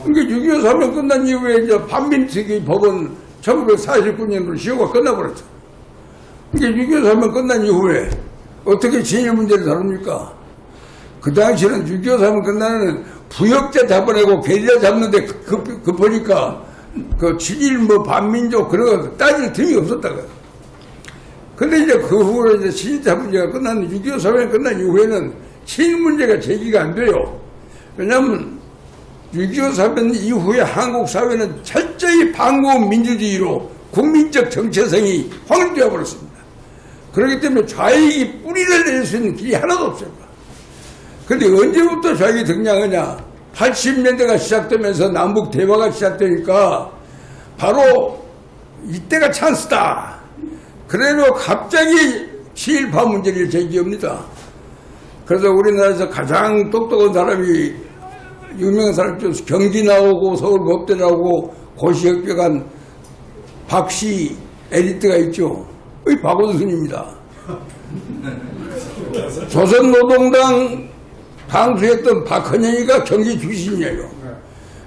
그러니까 6.25 사면 끝난 이후에 이제 반민특위 법은 1949년으로 시효가 끝나버렸죠. 그러니까 6.25 사면 끝난 이후에 어떻게 진일 문제를 다룹니까? 그 당시에는 6.25 사면 끝나는 부역자 잡아내고 괴리자 잡는데 급하니까 그 진일 뭐 반민족 그런 거 따질 틈이 없었다고요. 근데 이제 그 후에 이제 친일자 문제가 끝난 6.25 사면이 끝난 이후에는 친일 문제가 제기가 안 돼요. 왜냐하면 6.25 사변 이후에 한국 사회는 철저히 반공 민주주의로 국민적 정체성이 확립되어 버렸습니다. 그렇기 때문에 좌익이 뿌리를 낼 수 있는 길이 하나도 없어요. 그런데 언제부터 좌익이 등장하냐? 80년대가 시작되면서 남북 대화가 시작되니까 바로 이때가 찬스다. 그래도 갑자기 친일파 문제를 제기합니다. 그래서 우리나라에서 가장 똑똑한 사람이 유명한 사람 중 경기 나오고 서울법대 나오고 고시학교 간 박씨 에리트가 있죠. 이 박원순입니다. 조선노동당 당수했던 박헌영이가 경기 출신이에요.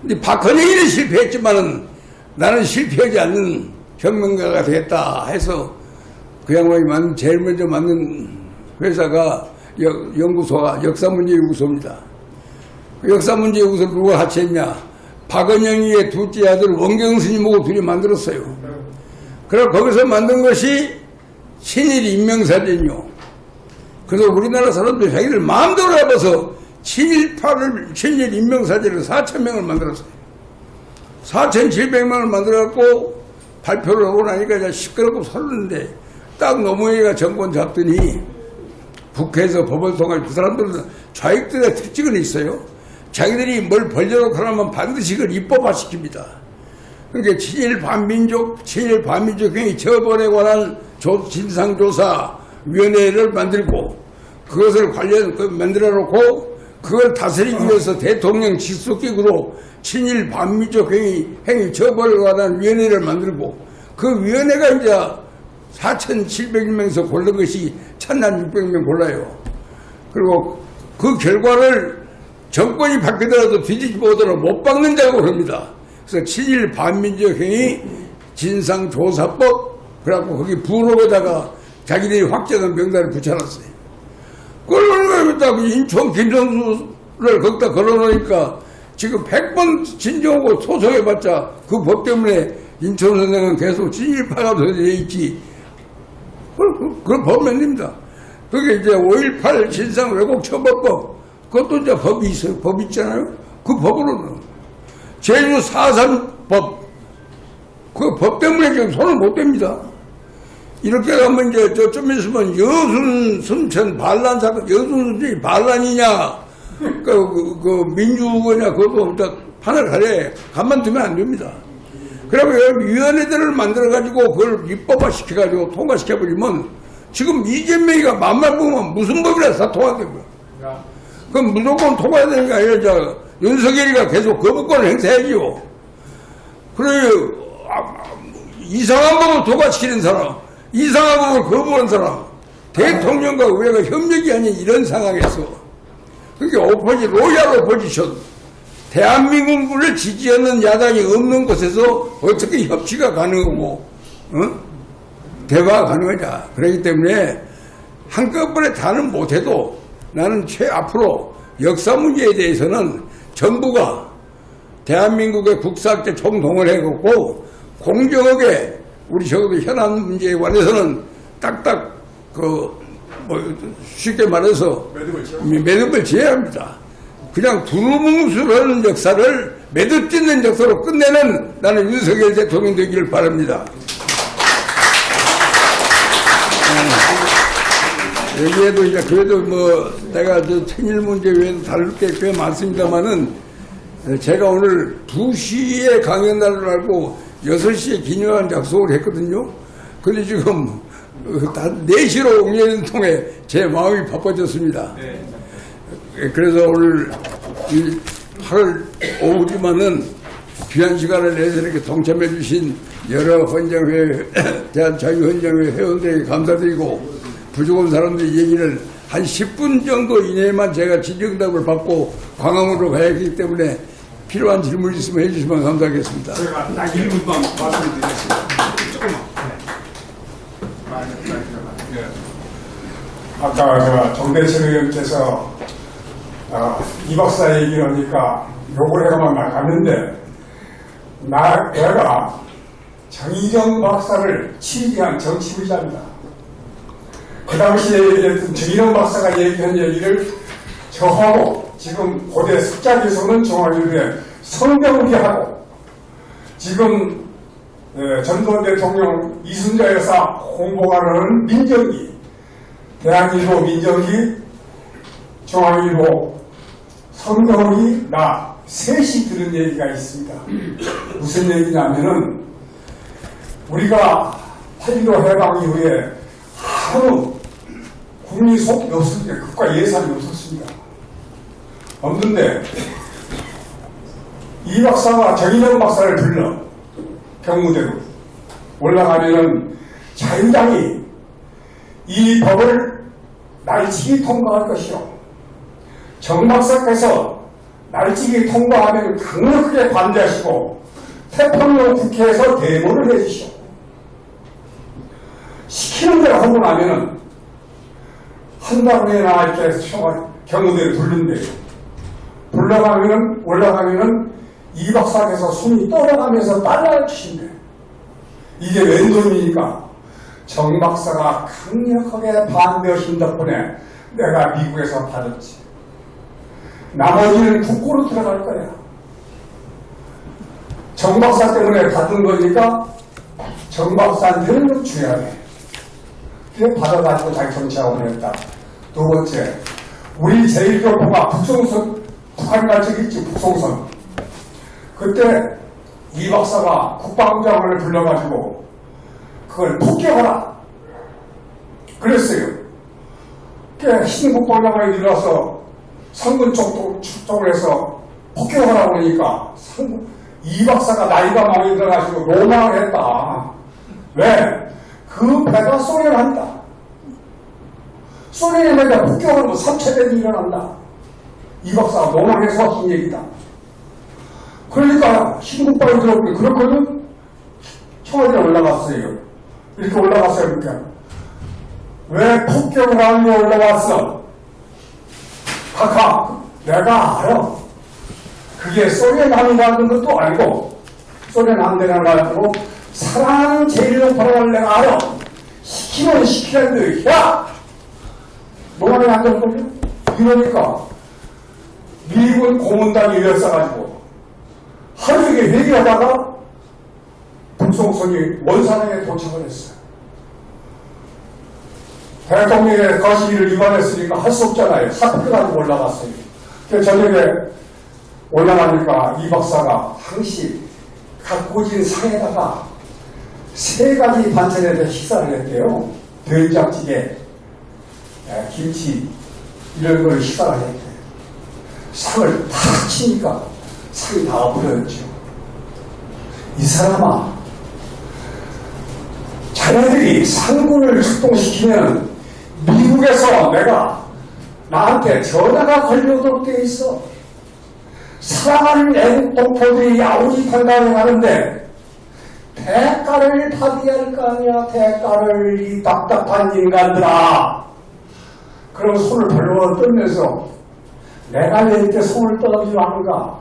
근데 박헌영이는 실패했지만은 나는 실패하지 않는 혁명가가 되겠다 해서 그 양반이 제일 먼저 만든 회사가 연구소가 역사문제연구소입니다. 역사문제연구소를 누가 하체했냐? 박헌영이의 둘째 아들 원경 스님하고 둘이 만들었어요. 그래서 거기서 만든 것이 친일 인명사전이요. 그래서 우리나라 사람들이 자기들 마음대로 해봐서 친일 인명사전을 4,000명을 만들었어요. 4,700명을 만들어갖고 발표를 하고 나니까 이제 시끄럽고 설렀는데 딱 노무현이가 정권 잡더니 국회에서 법을 통해 그 사람들은 좌익들의 특징은 있어요. 자기들이 뭘 벌려놓고 하면 반드시 그걸 입법화시킵니다. 그러니까 친일 반민족행위 처벌에 관한 진상조사위원회를 만들고 그것을 만들어놓고 그걸 다스리기 위해서 대통령 직속기구로 친일 반민족행위 처벌에 관한 위원회를 만들고 그 위원회가 이제 4,700명에서 고른 것이 1,600명 골라요. 그리고 그 결과를 정권이 바뀌더라도 뒤집어 오더라도 못 박는 자고 합니다. 그래서 친일 반민족행위 진상조사법 그래갖고 거기 부록에다가 자기들이 확정한 명단을 붙여놨어요. 그걸 갖다가 인천 김선수를 거기다 걸어놓으니까 지금 100번 진정하고 소송해봤자 그 법 때문에 인천 선생은 계속 친일파가 되어 있지. 그걸 법면입니다. 그게 이제 5.18 진상 왜곡 처벌법 그것도 이제 법이 있어요. 법 있잖아요. 그 법으로는 제주 4.3법 그 법 때문에 지금 손을 못 댑니다. 이렇게 가면 이제 좀 있으면 여순 순천 반란 사건 여순 순천이 반란이냐 그 민주거냐 그것도 판을 가래 가만두면 안 됩니다. 그러면 위원회들을 만들어가지고 그걸 입법화시켜가지고 통과시켜버리면 지금 이재명이가 맘만 보면 무슨 법이라도 다 통과되고요. 그럼 무조건 통과해야 되는 게 아니라 윤석열이가 계속 거부권을 행사해야지요. 그래 이상한 법을 통과시키는 사람 이상한 법을 거부하는 사람 대통령과 의회가 협력이 아닌 이런 상황에서 그러니까 로얄 오포지션 대한민국을 지지하는 야당이 없는 곳에서 어떻게 협치가 가능하고 대화가 가능하냐. 그렇기 때문에 한꺼번에 다는 못해도 나는 앞으로 역사 문제에 대해서는 정부가 대한민국의 국사학자 총동원 해갖고 공정하게 우리 적어도 현안 문제에 관해서는 딱딱 쉽게 말해서 매듭을 지어야 합니다. 그냥 두루뭉술하는 역사를 매듭 짓는 역사로 끝내는 나는 윤석열 대통령 되기를 바랍니다. 여기에도 이제 그래도 뭐 내가 저 청일 문제 외에도 다룰 게 꽤 많습니다만은 제가 오늘 2시에 강연 날을 알고 6시에 기념안 작성을 했거든요. 근데 지금 다 4시로 옮기는 통에 제 마음이 바빠졌습니다. 그래서 오늘 이 8월 오후지만은 귀한 시간을 내서 이렇게 동참해 주신 여러 헌정회, 대한자유헌정회 회원들에게 감사드리고 부족한 사람들의 얘기를 한 10분 정도 이내에만 제가 질의응답을 받고 광화문으로 가야 하기 때문에 필요한 질문 있으면 해주시면 감사하겠습니다. 제가 딱 1분만 말씀드리겠습니다. 조금만. 아까 정대철 의원께서 이 박사 얘기를 하니까 욕을 해가만 나갔는데 내가 정의정 박사를 취재한 정치부자입니다. 그 당시에 얘기했던 정의정 박사가 얘기한 얘기를 저하고 지금 고대 석자에서는 정확하게 성병리하고 지금 전두환 대통령 이순자 여사 홍보하는 민정기, 대한일보 민정기, 중앙일보 성경이 나 셋이 들은 얘기가 있습니다. 무슨 얘기냐면은 우리가 8.15 해방 이후에 아무 국민 속이 없었는데 국가 예산이 없었습니다. 없는데 이 박사가 정의정 박사를 불러 경무대로 올라가면은 자유당이 이 법을 날치기 통과할 것이요. 정 박사께서 날치기 통과하면 강력하게 반대하시고 태평양 국회에서 대모를 해주시오. 시키는 대로 하고 나면은 한 달 후에나 이렇게 경무대를 부른대요. 올라가면은 이 박사께서 숨이 떨어가면서 따라할 것인데 이게 웬 돈입니까? 정 박사가 강력하게 반대하신 덕분에 내가 미국에서 받았지. 나머지는 국고로 들어갈 거야. 정 박사 때문에 받은 거니까 정 박사한테는 줘야 돼. 그래 받아가지고 자기 정치하고 했다. 두 번째, 우리 제1교포가 북송선, 북한 갈 적 있지, 북송선. 그때 이 박사가 국방장관을 불러가지고 그걸 폭격하라 그랬어요. 흰 국방장관이 일어나서 상군 쪽을 해서 폭격하라고 그러니까 이 박사가 나이가 많이 들어가지고 로망을 했다. 왜? 그 배가 소련 한다. 소련에 만약 폭격하면 3차전이 일어난다. 이 박사가 로망해서 한 얘기다. 그러니까 신국방이 들어오니 그렇거든. 청와대에 올라갔어요. 이렇게 올라갔어요. 그러니까 왜 폭격을 하며 올라왔어? 카카 내가 알아. 그게 소련 함이라는 것도 알고 소련 함대라는 걸 알고 사랑하는 제1교포라는 내가 알아. 시키면 시키는데 야! 뭐하니 앉아보려? 이러니까 미군 고문단이 일어서가지고 하루 종일 회의하다가 북송선이 원산에 도착을 했어요. 대통령의 거시기를 위반했으니까 할 수 없잖아요. 사표가지고 올라갔어요. 저녁에 올라가니까 이 박사가 항시 갖고 오진 상에다가 3가지 반찬에다 식사를 했대요. 된장찌개, 김치 이런 걸 식사를 했대요. 상을 탁 치니까 상이 나와버렸죠. 이 사람아, 자네들이 상군을 출동시키면 미국에서 내가 나한테 전화가 걸려오도록 돼 있어. 사랑하는 애국 동포들이 야오지 탄다고 하는데 대가를 받아야 할 거 아니야. 대가를 이 답답한 인간들아. 그럼 손을 벌렁 떨면서 내가 왜 이렇게 손을 떨어지려 하는가.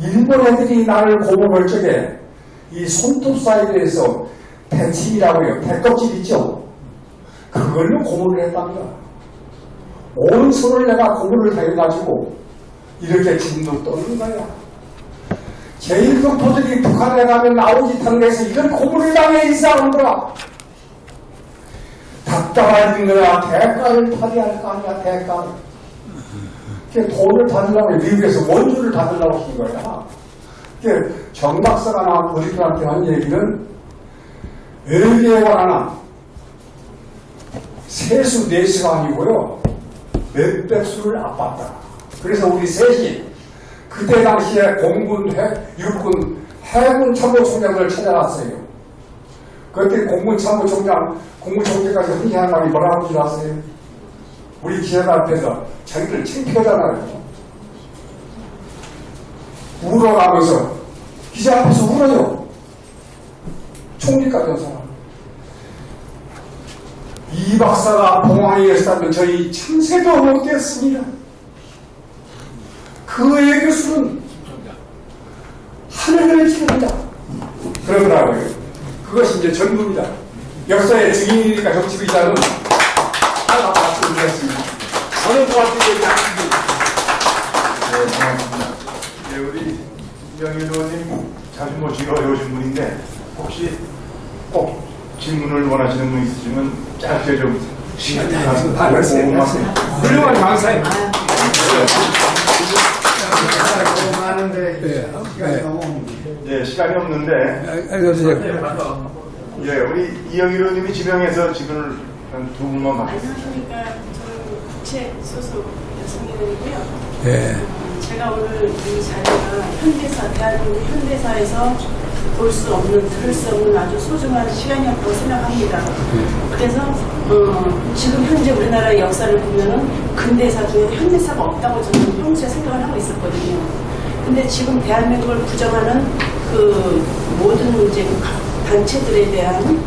일본 애들이 나를 고문할 적에 이 손톱 사이드에서 배침이라고요. 배껍질 있죠. 그걸로 고문을 했답니다. 온 손을 내가 고문을 당해가지고 이렇게 지금도 떠는 거야. 제1교포들이 북한에 가면 나오지 탄 데서 이걸 고문을 당해 이 사람들아. 답답한 거야. 대가를 받아야 할 거 아니야, 대가를. 돈을 받으려고, 미국에서 원주를 받으려고 한 거야. 정 박사가 나온 우리들한테 한 얘기는 외계에 관한 세수 4수가 아니고요. 몇백 수를 아팠다. 그래서 우리 셋이 그때 당시에 공군, 육군, 해군 참모총장을 찾아갔어요. 그때 공군총장까지 흔히하는 말이 뭐라고 하는 줄 아세요? 우리 기자들 앞에서 자기들 창피하잖아요. 울어가면서 기자 앞에서 울어요. 총리까지 한 사람. 이 박사가 봉황에 있었다면 저희 참새도 못했습니다. 그의 교수는 하늘을 찌릅니다. 그러더라고요. 그것이 이제 전부입니다. 역사의 증인이니까 정치부기자는 하나 말씀드리겠습니다. 어느 부활주의에 있습니다. 네, 고맙습니다. 네, 우리 이영일 의원님 자주 모시기 어려우신 분인데 혹시 꼭 질문을 원하시는 분 있으시면 짧게 좀 시간 내서 훌륭한 강사님. 많은데 시간이 너무 예, 시간이 없는데 예, 우리 이영일 의원님이 지명해서 질문을 한 2분만 받겠습니다. 안녕하십니까. 저는 국채 소속 여성의원이고요. 예. 제가 오늘 이 자리가 현대사, 대한민국 현대사에서 볼 수 없는, 들을 수 없는 아주 소중한 시간이었다고 생각합니다. 그래서 지금 현재 우리나라의 역사를 보면은 근대사 중에 현대사가 없다고 저는 평소에 생각을 하고 있었거든요. 근데 지금 대한민국을 부정하는 그 모든 이제 단체들에 대한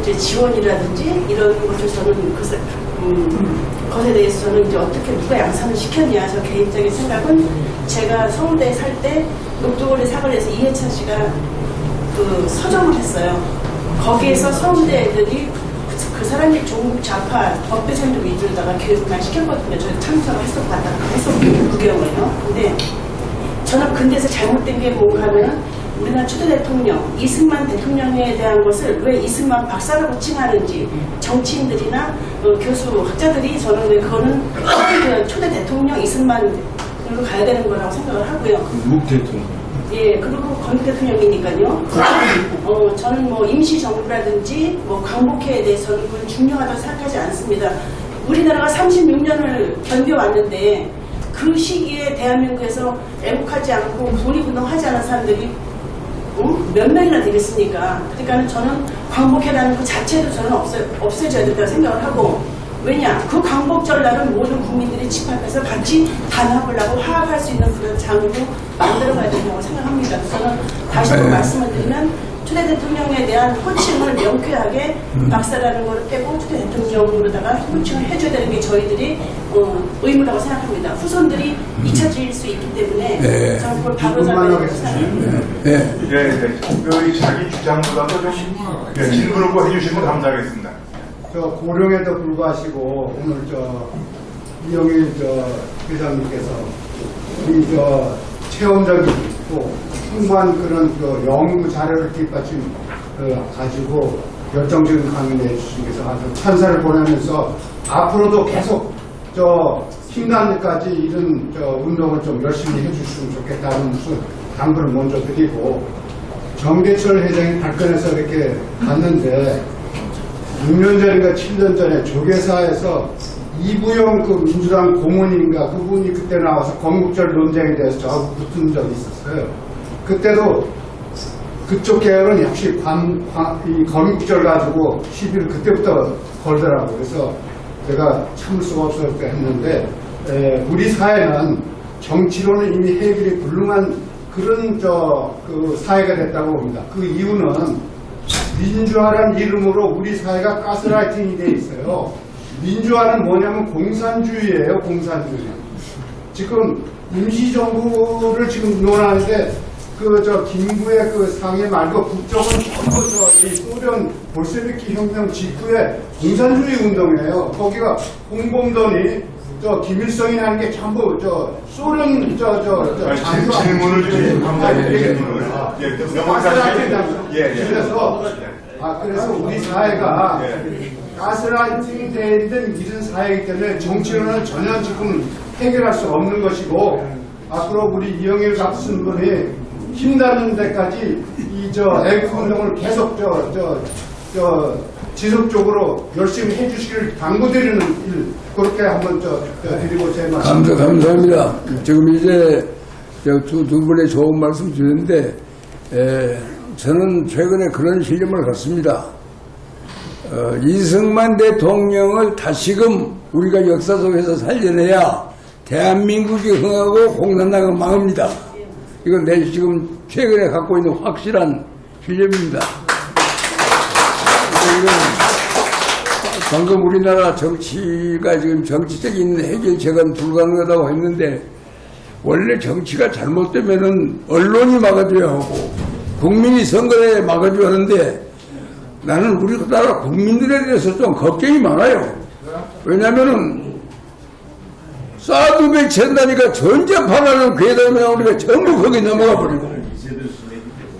이제 지원이라든지 이런 것을 저는 것에 대해서 저는 이제 어떻게 누가 양산을 시켰냐. 저 개인적인 생각은 제가 서울대에 살 때 녹두거리 사거리에서 이해찬 씨가 그 서점을 했어요. 거기에서 서울대 애들이 그 사람이 종북 좌파 법대생들 위주로다가 교육만 시켰거든요. 저희 참석을 했었거든요. 9개월요. 근데 저는 근데서 잘못된 게 뭔가 하면은 우리나라 초대 대통령 이승만 대통령에 대한 것을 왜 이승만 박사라고 칭하는지 정치인들이나 교수 학자들이 저는 왜 그거는 초대 대통령 이승만으로 가야 되는 거라고 생각을 하고요. 묵 대통령. 예, 그리고 건국 대통령이니까요. 저는 뭐 임시정부라든지 뭐 광복회에 대해서는 그건 중요하다고 생각하지 않습니다. 우리나라가 36년을 견뎌왔는데 그 시기에 대한민국에서 애국하지 않고 독립운동하지 않은 사람들이 몇 명이나 되겠습니까? 그러니까 저는 광복회라는 그 자체도 저는 없애져야 된다고 생각을 하고, 왜냐? 그 광복절날은 모든 국민들이 집합해서 같이 단합을 하고 화합할 수 있는 그런 장으로 만들어가야 된다고 생각합니다. 저는 다시 한번 말씀을 드리면 초대 대통령에 대한 호칭을 명쾌하게 박사라는 걸 빼고 초대 대통령으로다가 호칭을 해줘야 되는 게 저희들이 의무라고 생각합니다. 후손들이 잊혀질 수 있기 때문에 저는 그걸 바로 잡아야 생각합니다. 그 자기 주장보다도 좀 질문을 꼭 해주시면 감사하겠습니다. 고령에도 불구하시고 오늘 이영일 회장님께서 우리 체험적이고 풍부한 그런 연구 자료를 뒷받침 가지고 열정적인 강연을 해주신 께서 아주 찬사를 보내면서 앞으로도 계속 힘난 데까지 이런 운동을 좀 열심히 해주시면 좋겠다는 무슨 당부를 먼저 드리고, 정대철 회장이 발끈해서 이렇게 갔는데 6년 전인가 7년 전에 조계사에서 이부영 그 민주당 고문인가 그분이 그때 나와서 건국절 논쟁에 대해서 저하고 붙은 적이 있었어요. 그때도 그쪽 계열은 역시 이 건국절 가지고 시비를 그때부터 걸더라고요. 그래서 제가 참을 수가 없어서 했는데, 우리 사회는 정치로는 이미 해결이 불능한 그런 그 사회가 됐다고 봅니다. 그 이유는 민주화라는 이름으로 우리 사회가 가스라이팅이 돼 있어요. 민주화는 뭐냐면 공산주의예요, 공산주의. 지금 임시정부를 지금 논하는데 김구의 그 상해 말고 국정은 전부 이 소련 볼셰비키 혁명 직후에 공산주의 운동이에요. 거기가 홍범돈이 김일성이 하는 게 전부 소련 질문을 좀 감사드리겠습니다. 그래서 그래서 우리 사회가 가스라이팅이 되어 있는 이런 사회이기 때문에 정치로는 전혀 지금 해결할 수 없는 것이고, 앞으로 우리 이영일 같은 분이 힘나는 데까지 앵커 운동을 계속 지속적으로 열심히 해주시길 당부드리는 일, 그렇게 한번 드리고 제 말씀. 감사합니다. 지금 이제 두 분의 좋은 말씀 드렸는데, 저는 최근에 그런 신념을 갖습니다. 이승만 대통령을 다시금 우리가 역사 속에서 살려내야 대한민국이 흥하고 공산당은 망합니다. 이건 내 지금 최근에 갖고 있는 확실한 신념입니다. 이건 방금 우리나라 정치가 지금 정치적인 해결책은 불가능하다고 했는데, 원래 정치가 잘못되면은 언론이 막아줘야 하고 국민이 선거에 막아줘야 하는데, 나는 우리나라 국민들에 대해서 좀 걱정이 많아요. 왜냐면은 사드 배치한다니까 전자파라는 괴담이 나오니까 전부 거기 넘어가 버리고,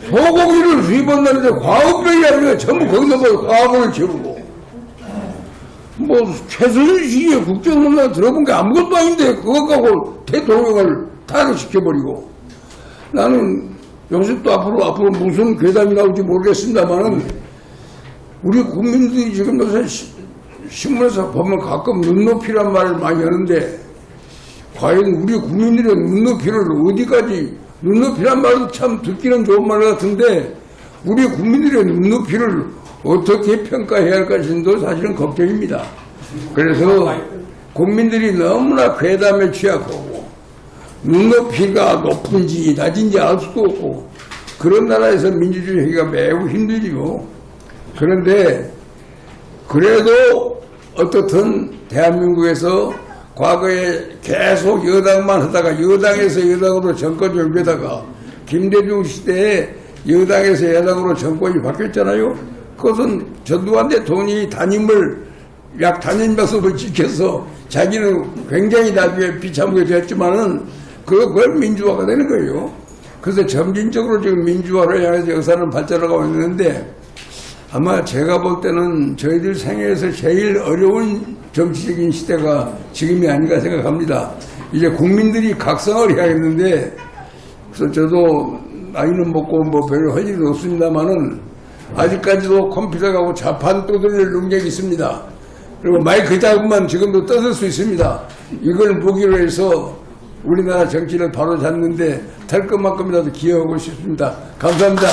소고기를 수입한다는데 과업병이 아니라 전부 거기 넘어가서 과업을 지르고, 뭐 최순실의 국정농단 들어본 게 아무것도 아닌데 그것 갖고 대통령을 탄핵시켜버리고, 나는 요새 또 앞으로 무슨 괴담이 나올지 모르겠습니다만은, 우리 국민들이 지금 요새 신문에서 보면 가끔 눈높이란 말을 많이 하는데, 과연 우리 국민들의 눈높이를 어디까지, 눈높이란 말도 참 듣기는 좋은 말 같은데, 우리 국민들의 눈높이를 어떻게 평가해야 할 것인도 사실은 걱정입니다. 그래서 국민들이 너무나 괴담에 취약하고, 눈높이가 높은지 낮은지 알 수도 없고, 그런 나라에서 민주주의가 매우 힘들지요. 그런데 그래도 어떻든 대한민국에서 과거에 계속 여당만 하다가 여당에서 여당으로 정권 정비하다가 김대중 시대에 여당에서 여당으로 정권이 바뀌었잖아요. 그것은 전두환 대통령이 단임 모습을 지켜서 자기는 굉장히 나중에 비참하게 됐지만은 그걸 민주화가 되는 거예요. 그래서 점진적으로 지금 민주화를 향해서 역사는 발전하고 있는데, 아마 제가 볼 때는 저희들 생애에서 제일 어려운 정치적인 시대가 지금이 아닌가 생각합니다. 이제 국민들이 각성을 해야겠는데, 그래서 저도 나이는 먹고 뭐 별로 할 일은 없습니다만은, 아직까지도 컴퓨터하고 자판 떠들릴 능력이 있습니다. 그리고 마이크 잡으면 지금도 떠들 수 있습니다. 이걸 보기로 해서 우리나라 정치를 바로 잡는데 될 것만큼이라도 기여하고 싶습니다. 감사합니다.